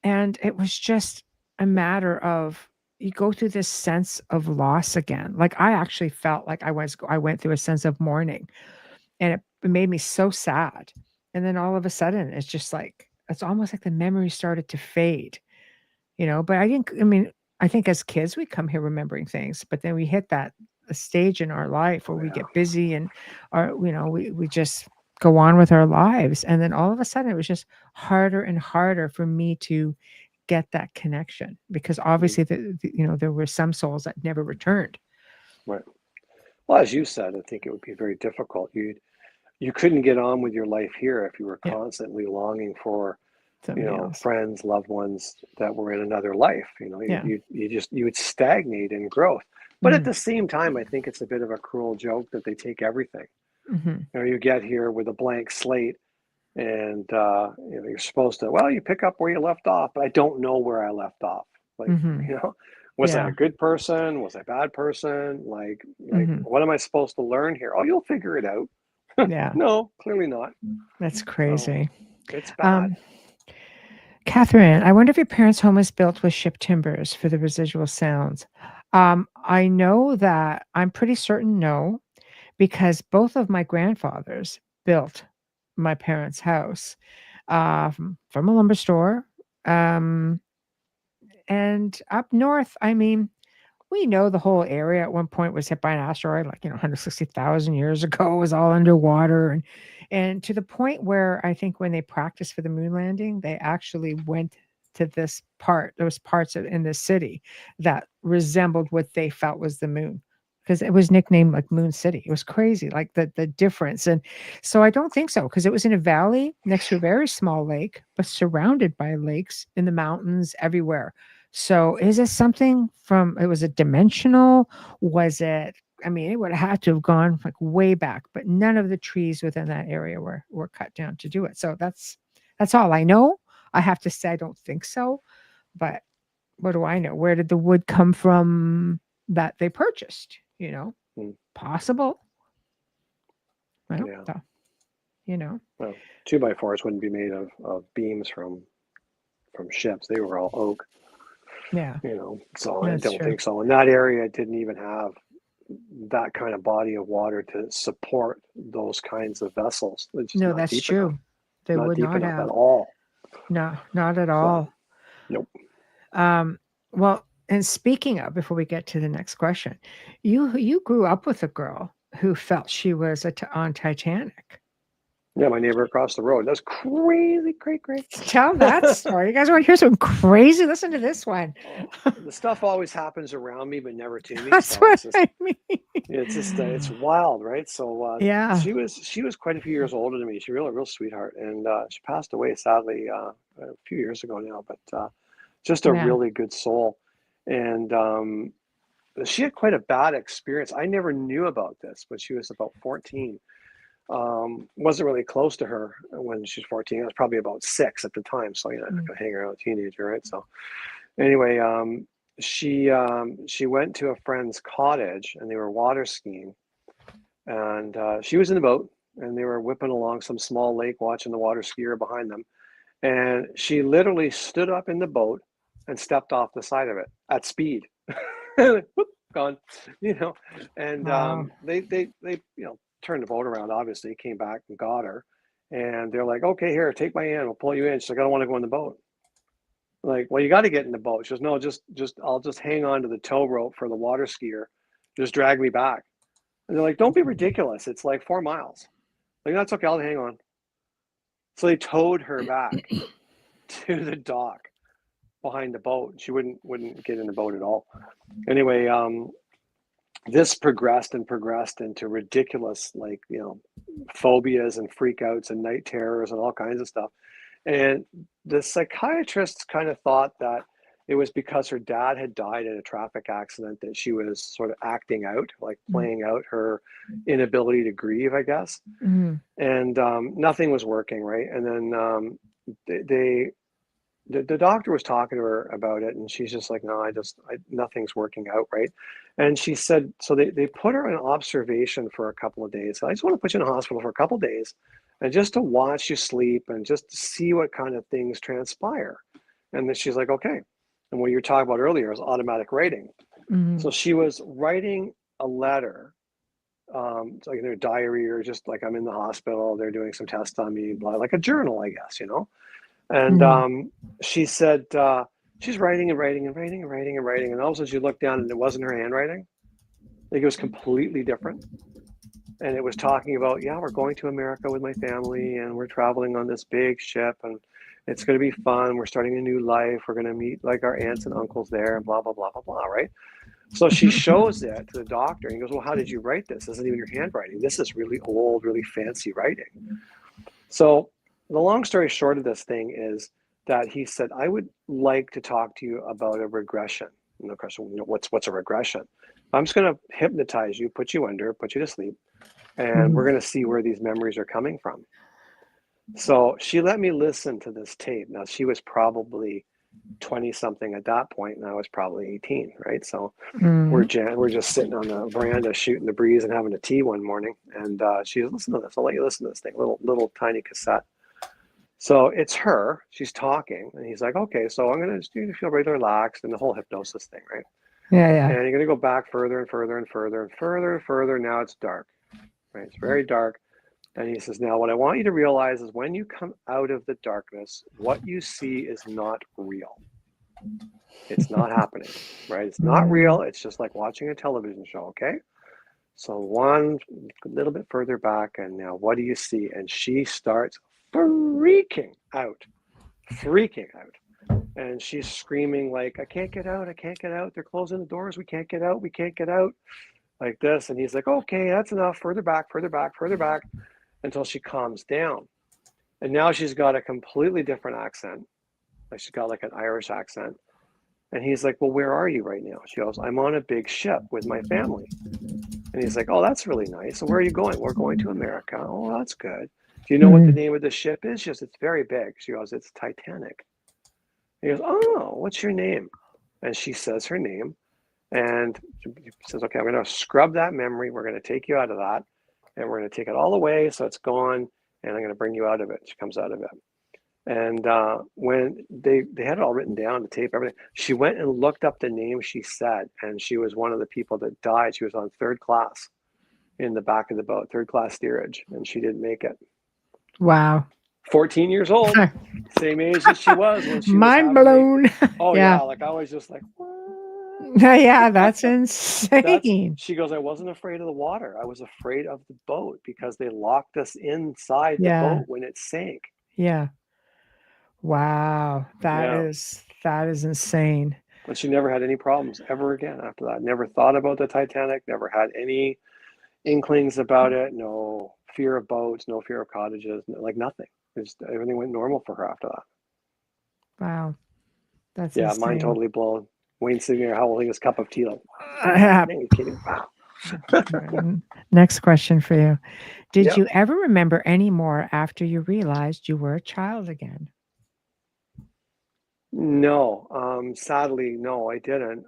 it was just a matter of you go through this sense of loss again. Like I actually felt like I went through a sense of mourning, and it made me so sad. And then all of a sudden, it's just like it's almost like the memory started to fade, But I think as kids we come here remembering things, but then we hit that a stage in our life where we get busy and we just go on with our lives, and then all of a sudden it was just harder and harder for me to get that connection because obviously there were some souls that never returned. Right. Well, as you said, I think it would be very difficult. You couldn't get on with your life here if you were constantly longing for, friends, loved ones that were in another life. You would stagnate in growth. But at the same time, I think it's a bit of a cruel joke that they take everything. You get here with a blank slate, and you're supposed to. Well, you pick up where you left off, but I don't know where I left off. Like was I a good person? Was I a bad person? Like what am I supposed to learn here? Oh, you'll figure it out. Yeah. No, clearly not. That's crazy. It's bad. Catherine, I wonder if your parents' home was built with ship timbers for the residual sounds. I know that I'm pretty certain no, because both of my grandfathers built my parents' house from a lumber store. And up north, we know the whole area at one point was hit by an asteroid, 160,000 years ago. It was all underwater, and to the point where I think when they practiced for the moon landing, they actually went to those parts in the city that resembled what they felt was the moon, because it was nicknamed like Moon City. It was crazy, like the difference. And so I don't think so, because it was in a valley next to a very small lake, but surrounded by lakes in the mountains everywhere. So is it something it was a dimensional? Was it, it would have to have gone like way back, but none of the trees within that area were cut down to do it. So that's all I know. I have to say, I don't think so, but what do I know? Where did the wood come from that they purchased? Possible. I don't know. Well, 2x4s wouldn't be made of beams from ships. They were all oak. Yeah. So I don't think so. And that area didn't even have that kind of body of water to support those kinds of vessels. No, that's true. Enough. They not would deep not enough have at all. No, not at all. Nope. Well, and speaking of, before we get to the next question, you grew up with a girl who felt she was on Titanic. Yeah, my neighbor across the road. That's crazy, great. Tell that story. You guys want to hear some crazy? Listen to this one. The stuff always happens around me, but never to me. That's what I mean. It's wild, right? So she was quite a few years older than me. She's a real sweetheart, and she passed away sadly a few years ago now. But just a really good soul, and she had quite a bad experience. I never knew about this when she was about 14. Wasn't really close to her when she was 14. I was probably about 6 at the time, so hang around a teenager, right? So anyway, she went to a friend's cottage and they were water skiing, and she was in the boat and they were whipping along some small lake, watching the water skier behind them, and she literally stood up in the boat and stepped off the side of it at speed. gone, and Wow. they turned the boat around, obviously, came back and got her, and they're like, okay, here, take my hand, we'll pull you in. She's like, I don't want to go in the boat. Like, well, you got to get in the boat. She goes, no, just I'll just hang on to the tow rope for the water skier, just drag me back. And they're like, don't be ridiculous, it's like 4 miles. Like, that's okay, I'll hang on. So they towed her back to the dock behind the boat. She wouldn't get in the boat at all. Anyway, this progressed into ridiculous, like, phobias and freakouts and night terrors and all kinds of stuff. And the psychiatrists kind of thought that it was because her dad had died in a traffic accident that she was sort of acting out, like playing out her inability to grieve, I guess. Mm-hmm. And nothing was working, right? And then the doctor was talking to her about it, and she's just like, no, nothing's working out, right? And she said, so they put her in observation for a couple of days. I just want to put you in a hospital for a couple of days, and just to watch you sleep and just to see what kind of things transpire. And then she's like, okay. And what you were talking about earlier is automatic writing. Mm-hmm. So she was writing a letter, like in their diary, or just like, I'm in the hospital, they're doing some tests on me, blah, like a journal, I guess, And she said she's writing and writing and writing and writing and writing, and all of a sudden she looked down and it wasn't her handwriting. Like, it was completely different. And it was talking about, yeah, we're going to America with my family, and we're traveling on this big ship, and it's going to be fun. We're starting a new life. We're going to meet like our aunts and uncles there, and blah, blah, blah, blah, blah, right? So she shows it to the doctor, and he goes, well, how did you write this? This isn't even your handwriting. This is really old, really fancy writing. So the long story short of this thing is that he said, I would like to talk to you about a regression. And the question, what's a regression? I'm just going to hypnotize you, put you under, put you to sleep, and we're going to see where these memories are coming from. So she let me listen to this tape. Now, she was probably 20 something at that point, and I was probably 18, right? So we're just sitting on the veranda shooting the breeze and having a tea one morning, and she goes, listen to this, I'll let you listen to this thing, little tiny cassette. So it's her, she's talking, and he's like, okay, so I'm going to feel really relaxed, and the whole hypnosis thing, right? Yeah. And you're going to go back further and further and further and further and further. Now it's dark, right? It's very dark. And he says, now what I want you to realize is when you come out of the darkness, what you see is not real. It's not happening, right? It's not real. It's just like watching a television show, okay? So one little bit further back, and now what do you see? And she starts freaking out. And she's screaming like, I can't get out. They're closing the doors. We can't get out. Like this. And he's like, okay, that's enough. Further back, until she calms down. And now she's got a completely different accent. Like, she's got like an Irish accent. And he's like, well, where are you right now? She goes, I'm on a big ship with my family. And he's like, oh, that's really nice. So where are you going? We're going to America. Oh, that's good. Do you know what the name of the ship is? She goes, it's very big. She goes, it's Titanic. He goes, oh, what's your name? And she says her name. And she says, okay, I'm going to scrub that memory. We're going to take you out of that. And we're going to take it all away so it's gone. And I'm going to bring you out of it. She comes out of it. And when they had it all written down, the tape, everything, she went and looked up the name she said. And she was one of the people that died. She was on third class in the back of the boat, third class steerage. And she didn't make it. Wow. 14 years old, same age as she was when she mind blown. Oh yeah, like I was just like, what? Yeah, that's insane. She goes, I wasn't afraid of the water. I was afraid of the boat because they locked us inside the boat when it sank. Yeah. Wow. That is insane. And she never had any problems ever again after that. Never thought about the Titanic, never had any inklings about it, no fear of boats, no fear of cottages, like nothing. Just everything went normal for her after that. Wow. That's insane. Mind totally blown. Wayne sitting there holding his cup of tea like, are you kidding? Wow. Next question for you. Did you ever remember any more after you realized you were a child again? No. Sadly, no, I didn't.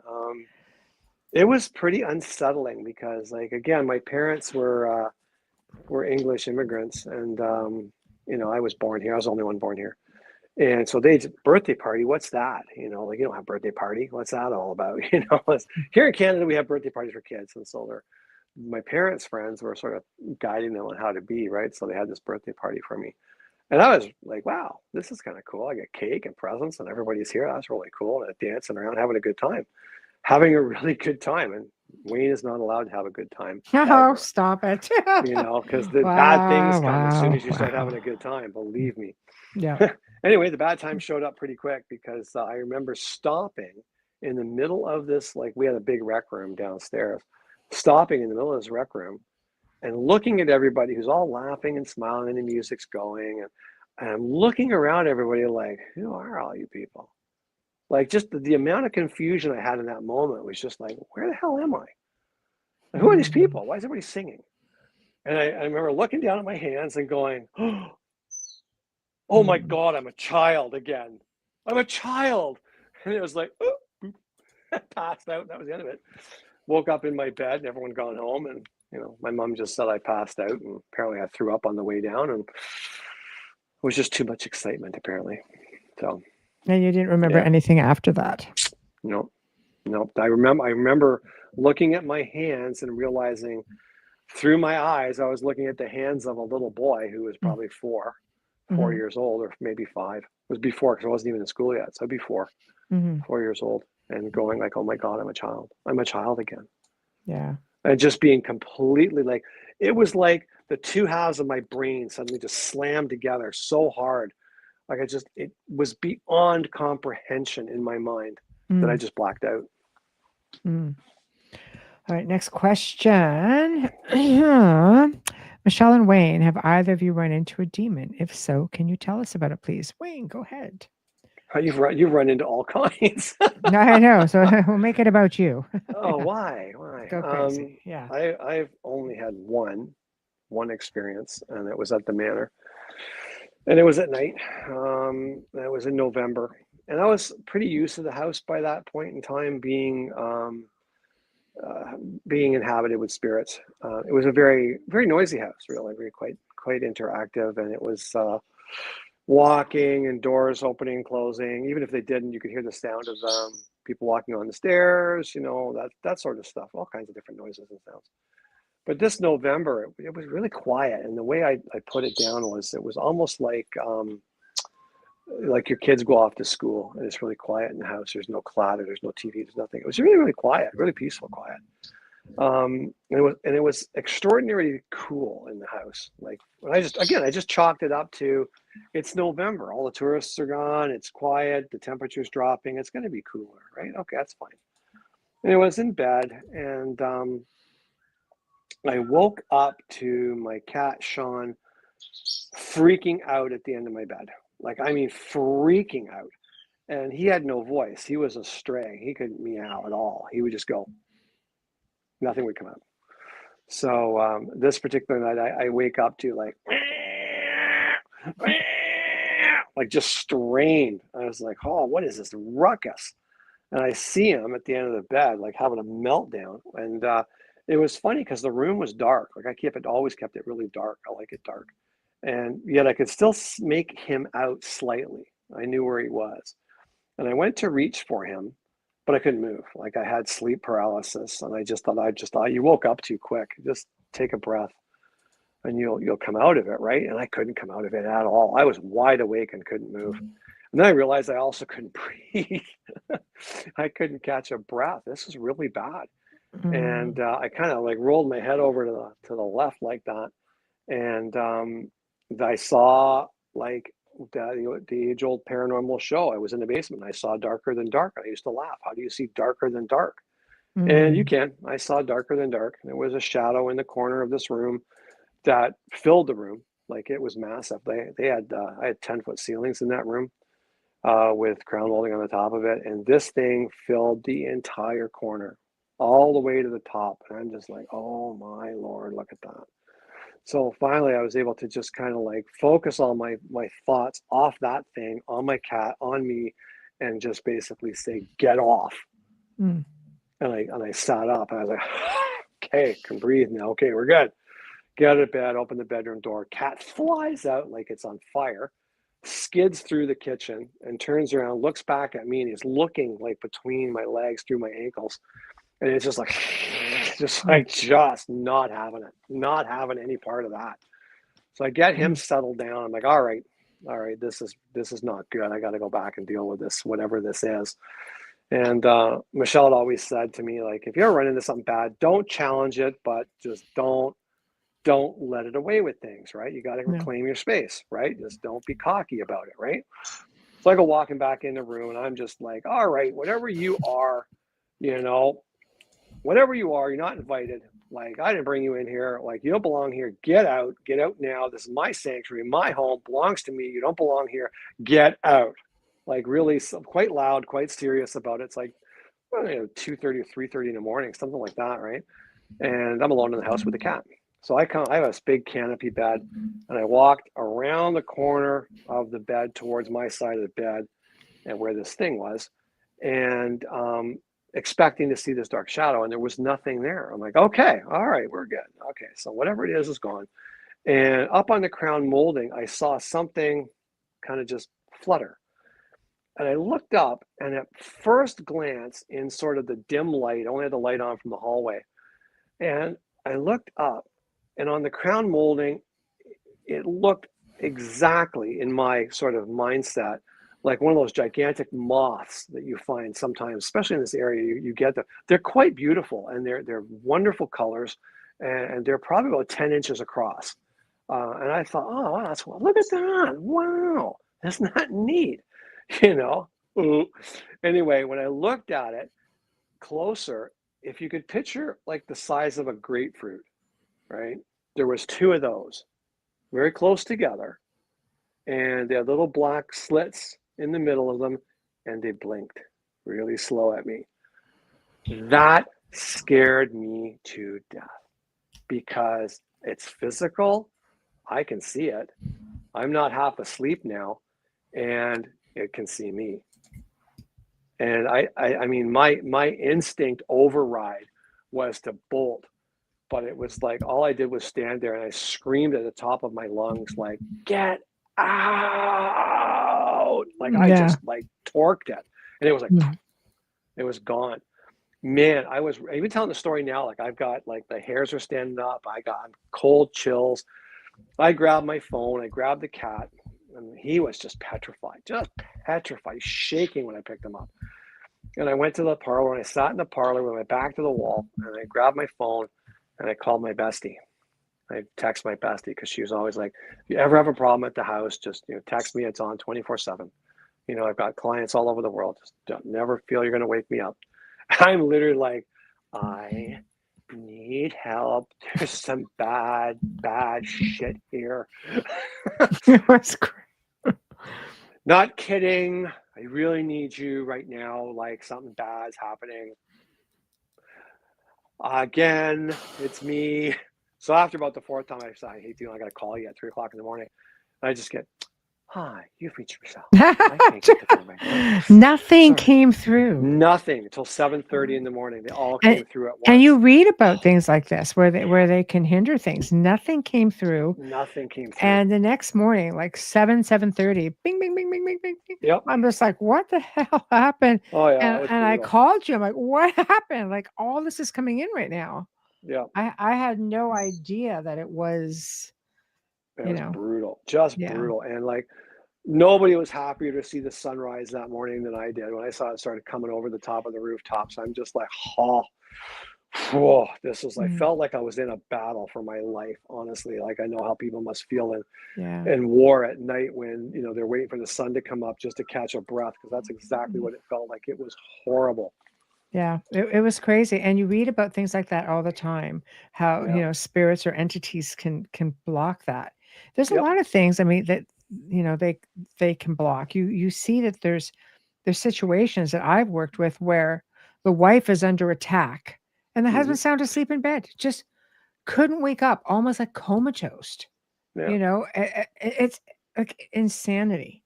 It was pretty unsettling because, like, again, my parents were English immigrants, and I was born here. I was the only one born here. And so they birthday party, what's that? You know, like, you don't have birthday party. What's that all about? You know, here in Canada, we have birthday parties for kids. And so my parents' friends were sort of guiding them on how to be, right? So they had this birthday party for me. And I was like, wow, this is kind of cool. I get cake and presents and everybody's here. That's really cool. And dancing around, having a good time, having a really good time. And Wayne is not allowed to have a good time. Oh, Ever, stop it. you know, because the Wow, bad things come as soon wow, as you start wow. having a good time, believe me. Yeah. Anyway, the bad time showed up pretty quick because I remember stopping in the middle of this, like we had a big rec room downstairs, stopping in the middle of this rec room and looking at everybody who's all laughing and smiling and the music's going. And I'm looking around everybody like, who are all you people? Like just the amount of confusion I had in that moment was just like, where the hell am I? And who are these people? Why is everybody singing? And I remember looking down at my hands and going, oh my God, I'm a child again. I'm a child. And it was like, oh, I passed out. That was the end of it. Woke up in my bed and everyone gone home. And, you know, my mom just said I passed out. And apparently I threw up on the way down. And it was just too much excitement, apparently. So. And you didn't remember anything after that? No. I remember looking at my hands and realizing through my eyes, I was looking at the hands of a little boy who was probably 4 years old, or maybe 5. It was before, because I wasn't even in school yet. So before 4 years old, and going like, oh my God, I'm a child. I'm a child again. Yeah. And just being completely like, it was like the two halves of my brain suddenly just slammed together so hard. Like it was beyond comprehension in my mind that I just blacked out. All right, next question. Michelle and Wayne, have either of you run into a demon? If so, can you tell us about it, please? Wayne, go ahead. You've run into all kinds. No, I know. So we'll make it about you. Oh, why? Go crazy. Yeah. I've only had one experience, and it was at the manor. And it was at night. It was in November. And I was pretty used to the house by that point in time being inhabited with spirits. It was a very, very noisy house, really, quite interactive. And it was walking and doors opening and closing. Even if they didn't, you could hear the sound of people walking on the stairs, you know, that sort of stuff, all kinds of different noises and sounds. But this November, it was really quiet. And the way I put it down was, it was almost like your kids go off to school and it's really quiet in the house. There's no clatter, there's no TV, there's nothing. It was really, really quiet, really peaceful quiet. And it was extraordinarily cool in the house. Like I just chalked it up to, it's November, all the tourists are gone, it's quiet, the temperature's dropping, it's going to be cooler, right? Okay, that's fine. And I was in bed, and I woke up to my cat Sean freaking out at the end of my bed. Like, I mean, freaking out. And he had no voice. He was a stray. He couldn't meow at all. He would just go. Nothing would come out. So this particular night, I wake up to like just strained. I was like, oh, what is this ruckus? And I see him at the end of the bed, like having a meltdown. And it was funny because the room was dark. Like always kept it really dark. I like it dark. And yet I could still make him out slightly. I knew where he was. And I went to reach for him, but I couldn't move. Like I had sleep paralysis, and I just thought you woke up too quick. Just take a breath and you'll come out of it, right? And I couldn't come out of it at all. I was wide awake and couldn't move. And then I realized I also couldn't breathe. I couldn't catch a breath. This is really bad. And I kind of like rolled my head over to the left like that. And I saw like the age-old paranormal show. I was in the basement and I saw darker than dark. I used to laugh. How do you see darker than dark? And you can. I saw darker than dark. There was a shadow in the corner of this room that filled the room. Like it was massive. I had 10-foot ceilings in that room with crown molding on the top of it. And this thing filled the entire corner all the way to the top. And I'm just like, oh my Lord, look at that. So finally I was able to just kind of like focus all my thoughts off that thing, on my cat, on me, and just basically say, get off. And I sat up and I was like, okay, can breathe now. Okay, we're good. Get out of bed, open the bedroom door. Cat flies out like it's on fire, skids through the kitchen and turns around, looks back at me, and he's looking like between my legs through my ankles. And it's just like, just not having it, not having any part of that. So I get him settled down. I'm like, all right, this is not good. I got to go back and deal with this, whatever this is. And Michelle had always said to me, like, if you ever run into something bad, don't challenge it, but just don't let it away with things, right? You got to reclaim your space, right? Just don't be cocky about it, right? So I go walking back in the room, and I'm just like, all right, whatever you are, whatever you are, you're not invited. Like, I didn't bring you in here. Like, you don't belong here. Get out now. This is my sanctuary, my home, belongs to me. You don't belong here. Get out. Like, really quite loud, quite serious about it. It's like, 2:30 or 3:30 in the morning, something like that, right? And I'm alone in the house with the cat. So I have this big canopy bed, and I walked around the corner of the bed towards my side of the bed and where this thing was, and expecting to see this dark shadow, and there was nothing there. I'm like, okay, all right, we're good. Okay, so whatever it is gone. And up on the crown molding, I saw something kind of just flutter. And I looked up, and at first glance, in sort of the dim light, I only had the light on from the hallway, and I looked up, and on the crown molding, it looked exactly, in my sort of mindset, like one of those gigantic moths that you find sometimes, especially in this area. You get them. They're quite beautiful, and they're wonderful colors, and they're probably about 10 inches across. And I thought, oh, wow, look at that! Wow, isn't that neat? Anyway, when I looked at it closer, if you could picture like the size of a grapefruit, right? There was two of those very close together, and they had little black slits in the middle of them, and they blinked really slow at me. That scared me to death because it's physical. I can see it. I'm not half asleep now, and it can see me. And I mean, my instinct override was to bolt, but it was like all I did was stand there, and I screamed at the top of my lungs, like, "Get out!" Like I just like torqued it, and it was like, it was gone. Man, I'm even telling the story now, like I've got like the hairs are standing up. I got cold chills. I grabbed my phone. I grabbed the cat. And he was just petrified, shaking when I picked him up. And I went to the parlor, and I sat in the parlor with my back to the wall, and I grabbed my phone, and I called my bestie. I text my bestie because she was always like, if you ever have a problem at the house, just text me. It's on 24/7. I've got clients all over the world. Just don't never feel you're going to wake me up. I'm literally like, I need help. There's some bad shit here. That's great. Not kidding. I really need you right now. Like something bad's happening. Again, it's me. So after about the fourth time, I said, I hate you. I got to call you at 3:00 in the morning. And I just get, hi, you've reached Michelle. I can't get the phone right now. Nothing came through. Nothing until 7:30 in the morning. They all came through at once. And you read about things like this where they can hinder things. Nothing came through. Nothing came through. And the next morning, like 7:30, bing, bing, bing, bing, bing, bing. Yep. I'm just like, what the hell happened? Oh yeah. And I called you. I'm like, what happened? Like all this is coming in right now. Yeah. I had no idea that it was. It was brutal, just brutal. And like nobody was happier to see the sunrise that morning than I did. When I saw it started coming over the top of the rooftops, I'm just like, whoa, this was like, felt like I was in a battle for my life, honestly. Like I know how people must feel in war at night when, they're waiting for the sun to come up just to catch a breath, because that's exactly what it felt like. It was horrible. Yeah, it was crazy. And you read about things like that all the time, how, spirits or entities can block that. There's a lot of things, I mean, that, they can block. You see that there's situations that I've worked with where the wife is under attack and the husband's sound asleep in bed, just couldn't wake up, almost like comatose. It's like insanity,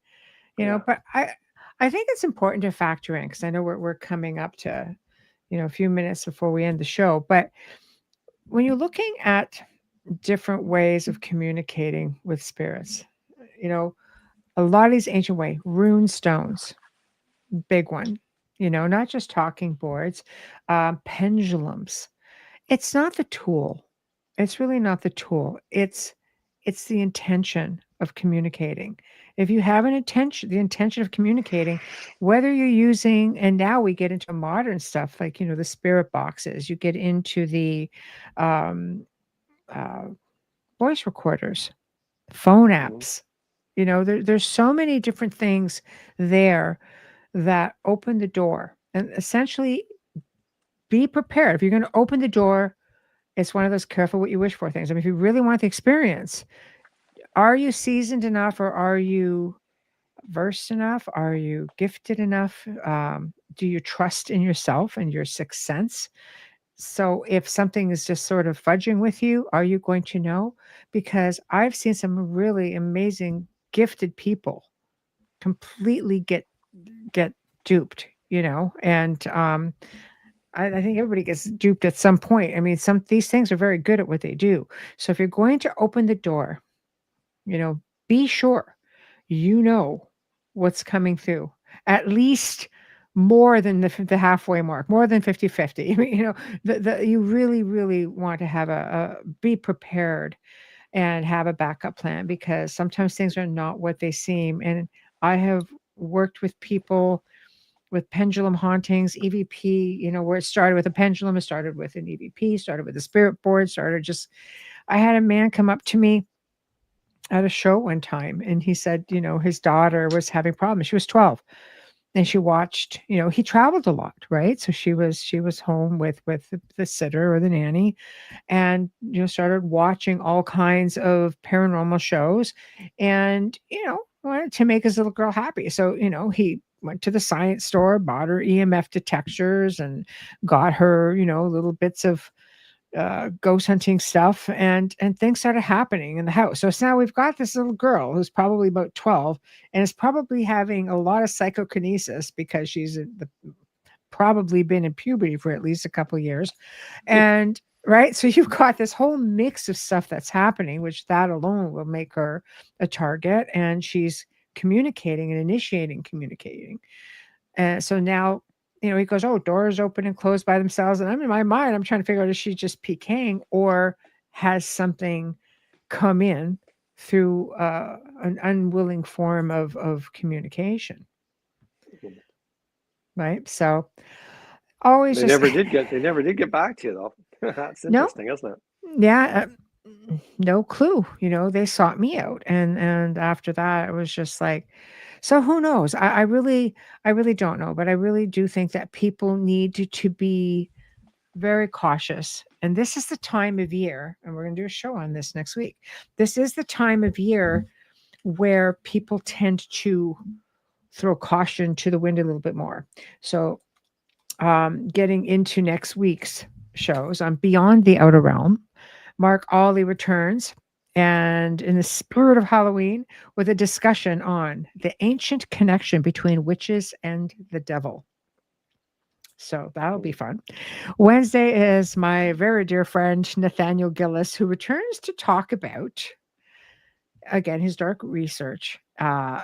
but I think it's important to factor in, because I know we're coming up to, a few minutes before we end the show. But when you're looking at different ways of communicating with spirits, A lot of these ancient way rune stones, big one. Not just talking boards, pendulums. It's not the tool. It's really not the tool. It's the intention of communicating. If you have the intention of communicating, whether you're using, and now we get into modern stuff like, the spirit boxes, you get into the um, uh, voice recorders, phone apps. There's so many different things there that open the door. And essentially, be prepared. If you're going to open the door, it's one of those careful what you wish for things. I mean, if you really want the experience, are you seasoned enough, or are you versed enough? Are you gifted enough? Do you trust in yourself and your sixth sense? So if something is just sort of fudging with you, are you going to know? Because I've seen some really amazing, gifted people completely get duped, and I think everybody gets duped at some point. I mean, these things are very good at what they do. So if you're going to open the door, be sure you know what's coming through. At least more than the halfway mark, more than 50-50. I mean, you really, really want to have be prepared and have a backup plan, because sometimes things are not what they seem. And I have worked with people with pendulum hauntings, EVP, where it started with a pendulum, it started with an EVP, started with a spirit board, I had a man come up to me at a show one time, and he said, his daughter was having problems. She was 12, and she watched, he traveled a lot, right? So she was home with the sitter or the nanny, and started watching all kinds of paranormal shows, and wanted to make his little girl happy. So he went to the science store, bought her EMF detectors, and got her little bits of ghost hunting stuff, and things started happening in the house. So now we've got this little girl who's probably about 12 and is probably having a lot of psychokinesis, because she's probably been in puberty for at least a couple of years. And right, so you've got this whole mix of stuff that's happening, which that alone will make her a target, and she's communicating and initiating communicating. And so now, he goes, oh, doors open and close by themselves. And I'm in my mind, I'm trying to figure out, is she just PKing, or has something come in through an unwilling form of communication? Right. So always they never did get back to you, though. That's interesting, isn't it? Yeah. No clue. They sought me out. And after that, it was just like, so who knows? I really don't know, but I really do think that people need to be very cautious. And this is the time of year, and we're going to do a show on this next week. This is the time of year where people tend to throw caution to the wind a little bit more. So getting into next week's shows on Beyond the Outer Realm, Mark Ollie returns, and in the spirit of Halloween, with a discussion on the ancient connection between witches and the devil. So that'll be fun. Wednesday is my very dear friend Nathaniel Gillis, who returns to talk about, again, his dark research,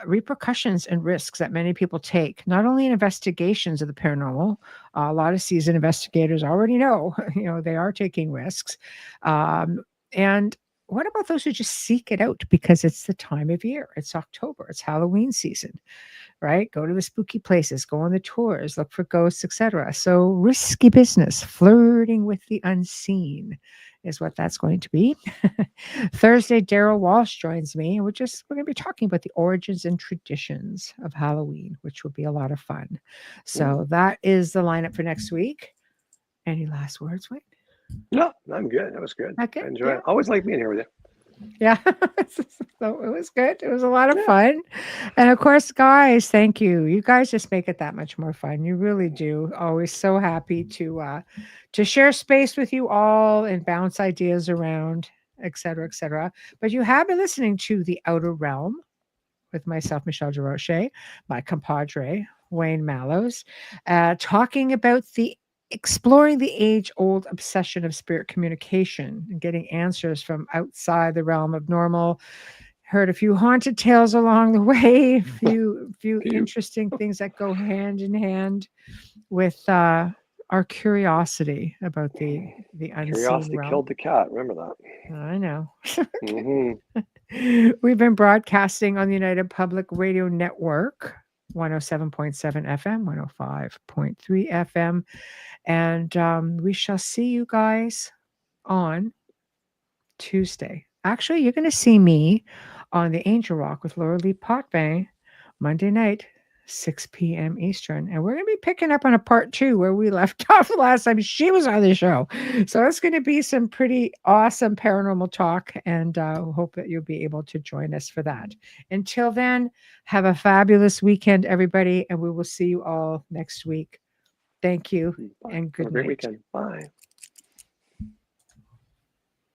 repercussions and risks that many people take, not only in investigations of the paranormal. A lot of seasoned investigators already know, they are taking risks. And what about those who just seek it out because it's the time of year? It's October, it's Halloween season, right? Go to the spooky places, go on the tours, look for ghosts, etc. So risky business, flirting with the unseen is what that's going to be. Thursday, Daryl Walsh joins me, and we're going to be talking about the origins and traditions of Halloween, which will be a lot of fun. So that is the lineup for next week. Any last words, Wayne? No, I'm good. That was good. Okay. I enjoy it. Always like being here with you. Yeah, so it was good. It was a lot of fun. And of course, guys, thank you. You guys just make it that much more fun. You really do. Always so happy to share space with you all and bounce ideas around, et cetera, et cetera. But you have been listening to The Outer Realm with myself, Michelle DeRoche, my compadre, Wayne Mallows, talking about exploring the age-old obsession of spirit communication and getting answers from outside the realm of normal, Heard a few haunted tales along the way, a few interesting things that go hand in hand with our curiosity about the unseen Curiosity realm. killed the cat. Remember that? I know. Mm-hmm. We've been broadcasting on the United Public Radio Network, 107.7 FM, 105.3 FM. And we shall see you guys on Tuesday. Actually, you're going to see me on the Angel Rock with Laura Lee Potvin Monday night, 6 p.m. Eastern. And we're going to be picking up on a part 2 where we left off last time she was on the show. So it's going to be some pretty awesome paranormal talk. And hope that you'll be able to join us for that. Until then, have a fabulous weekend, everybody. And we will see you all next week. Thank you and good night. Have a great weekend. Bye.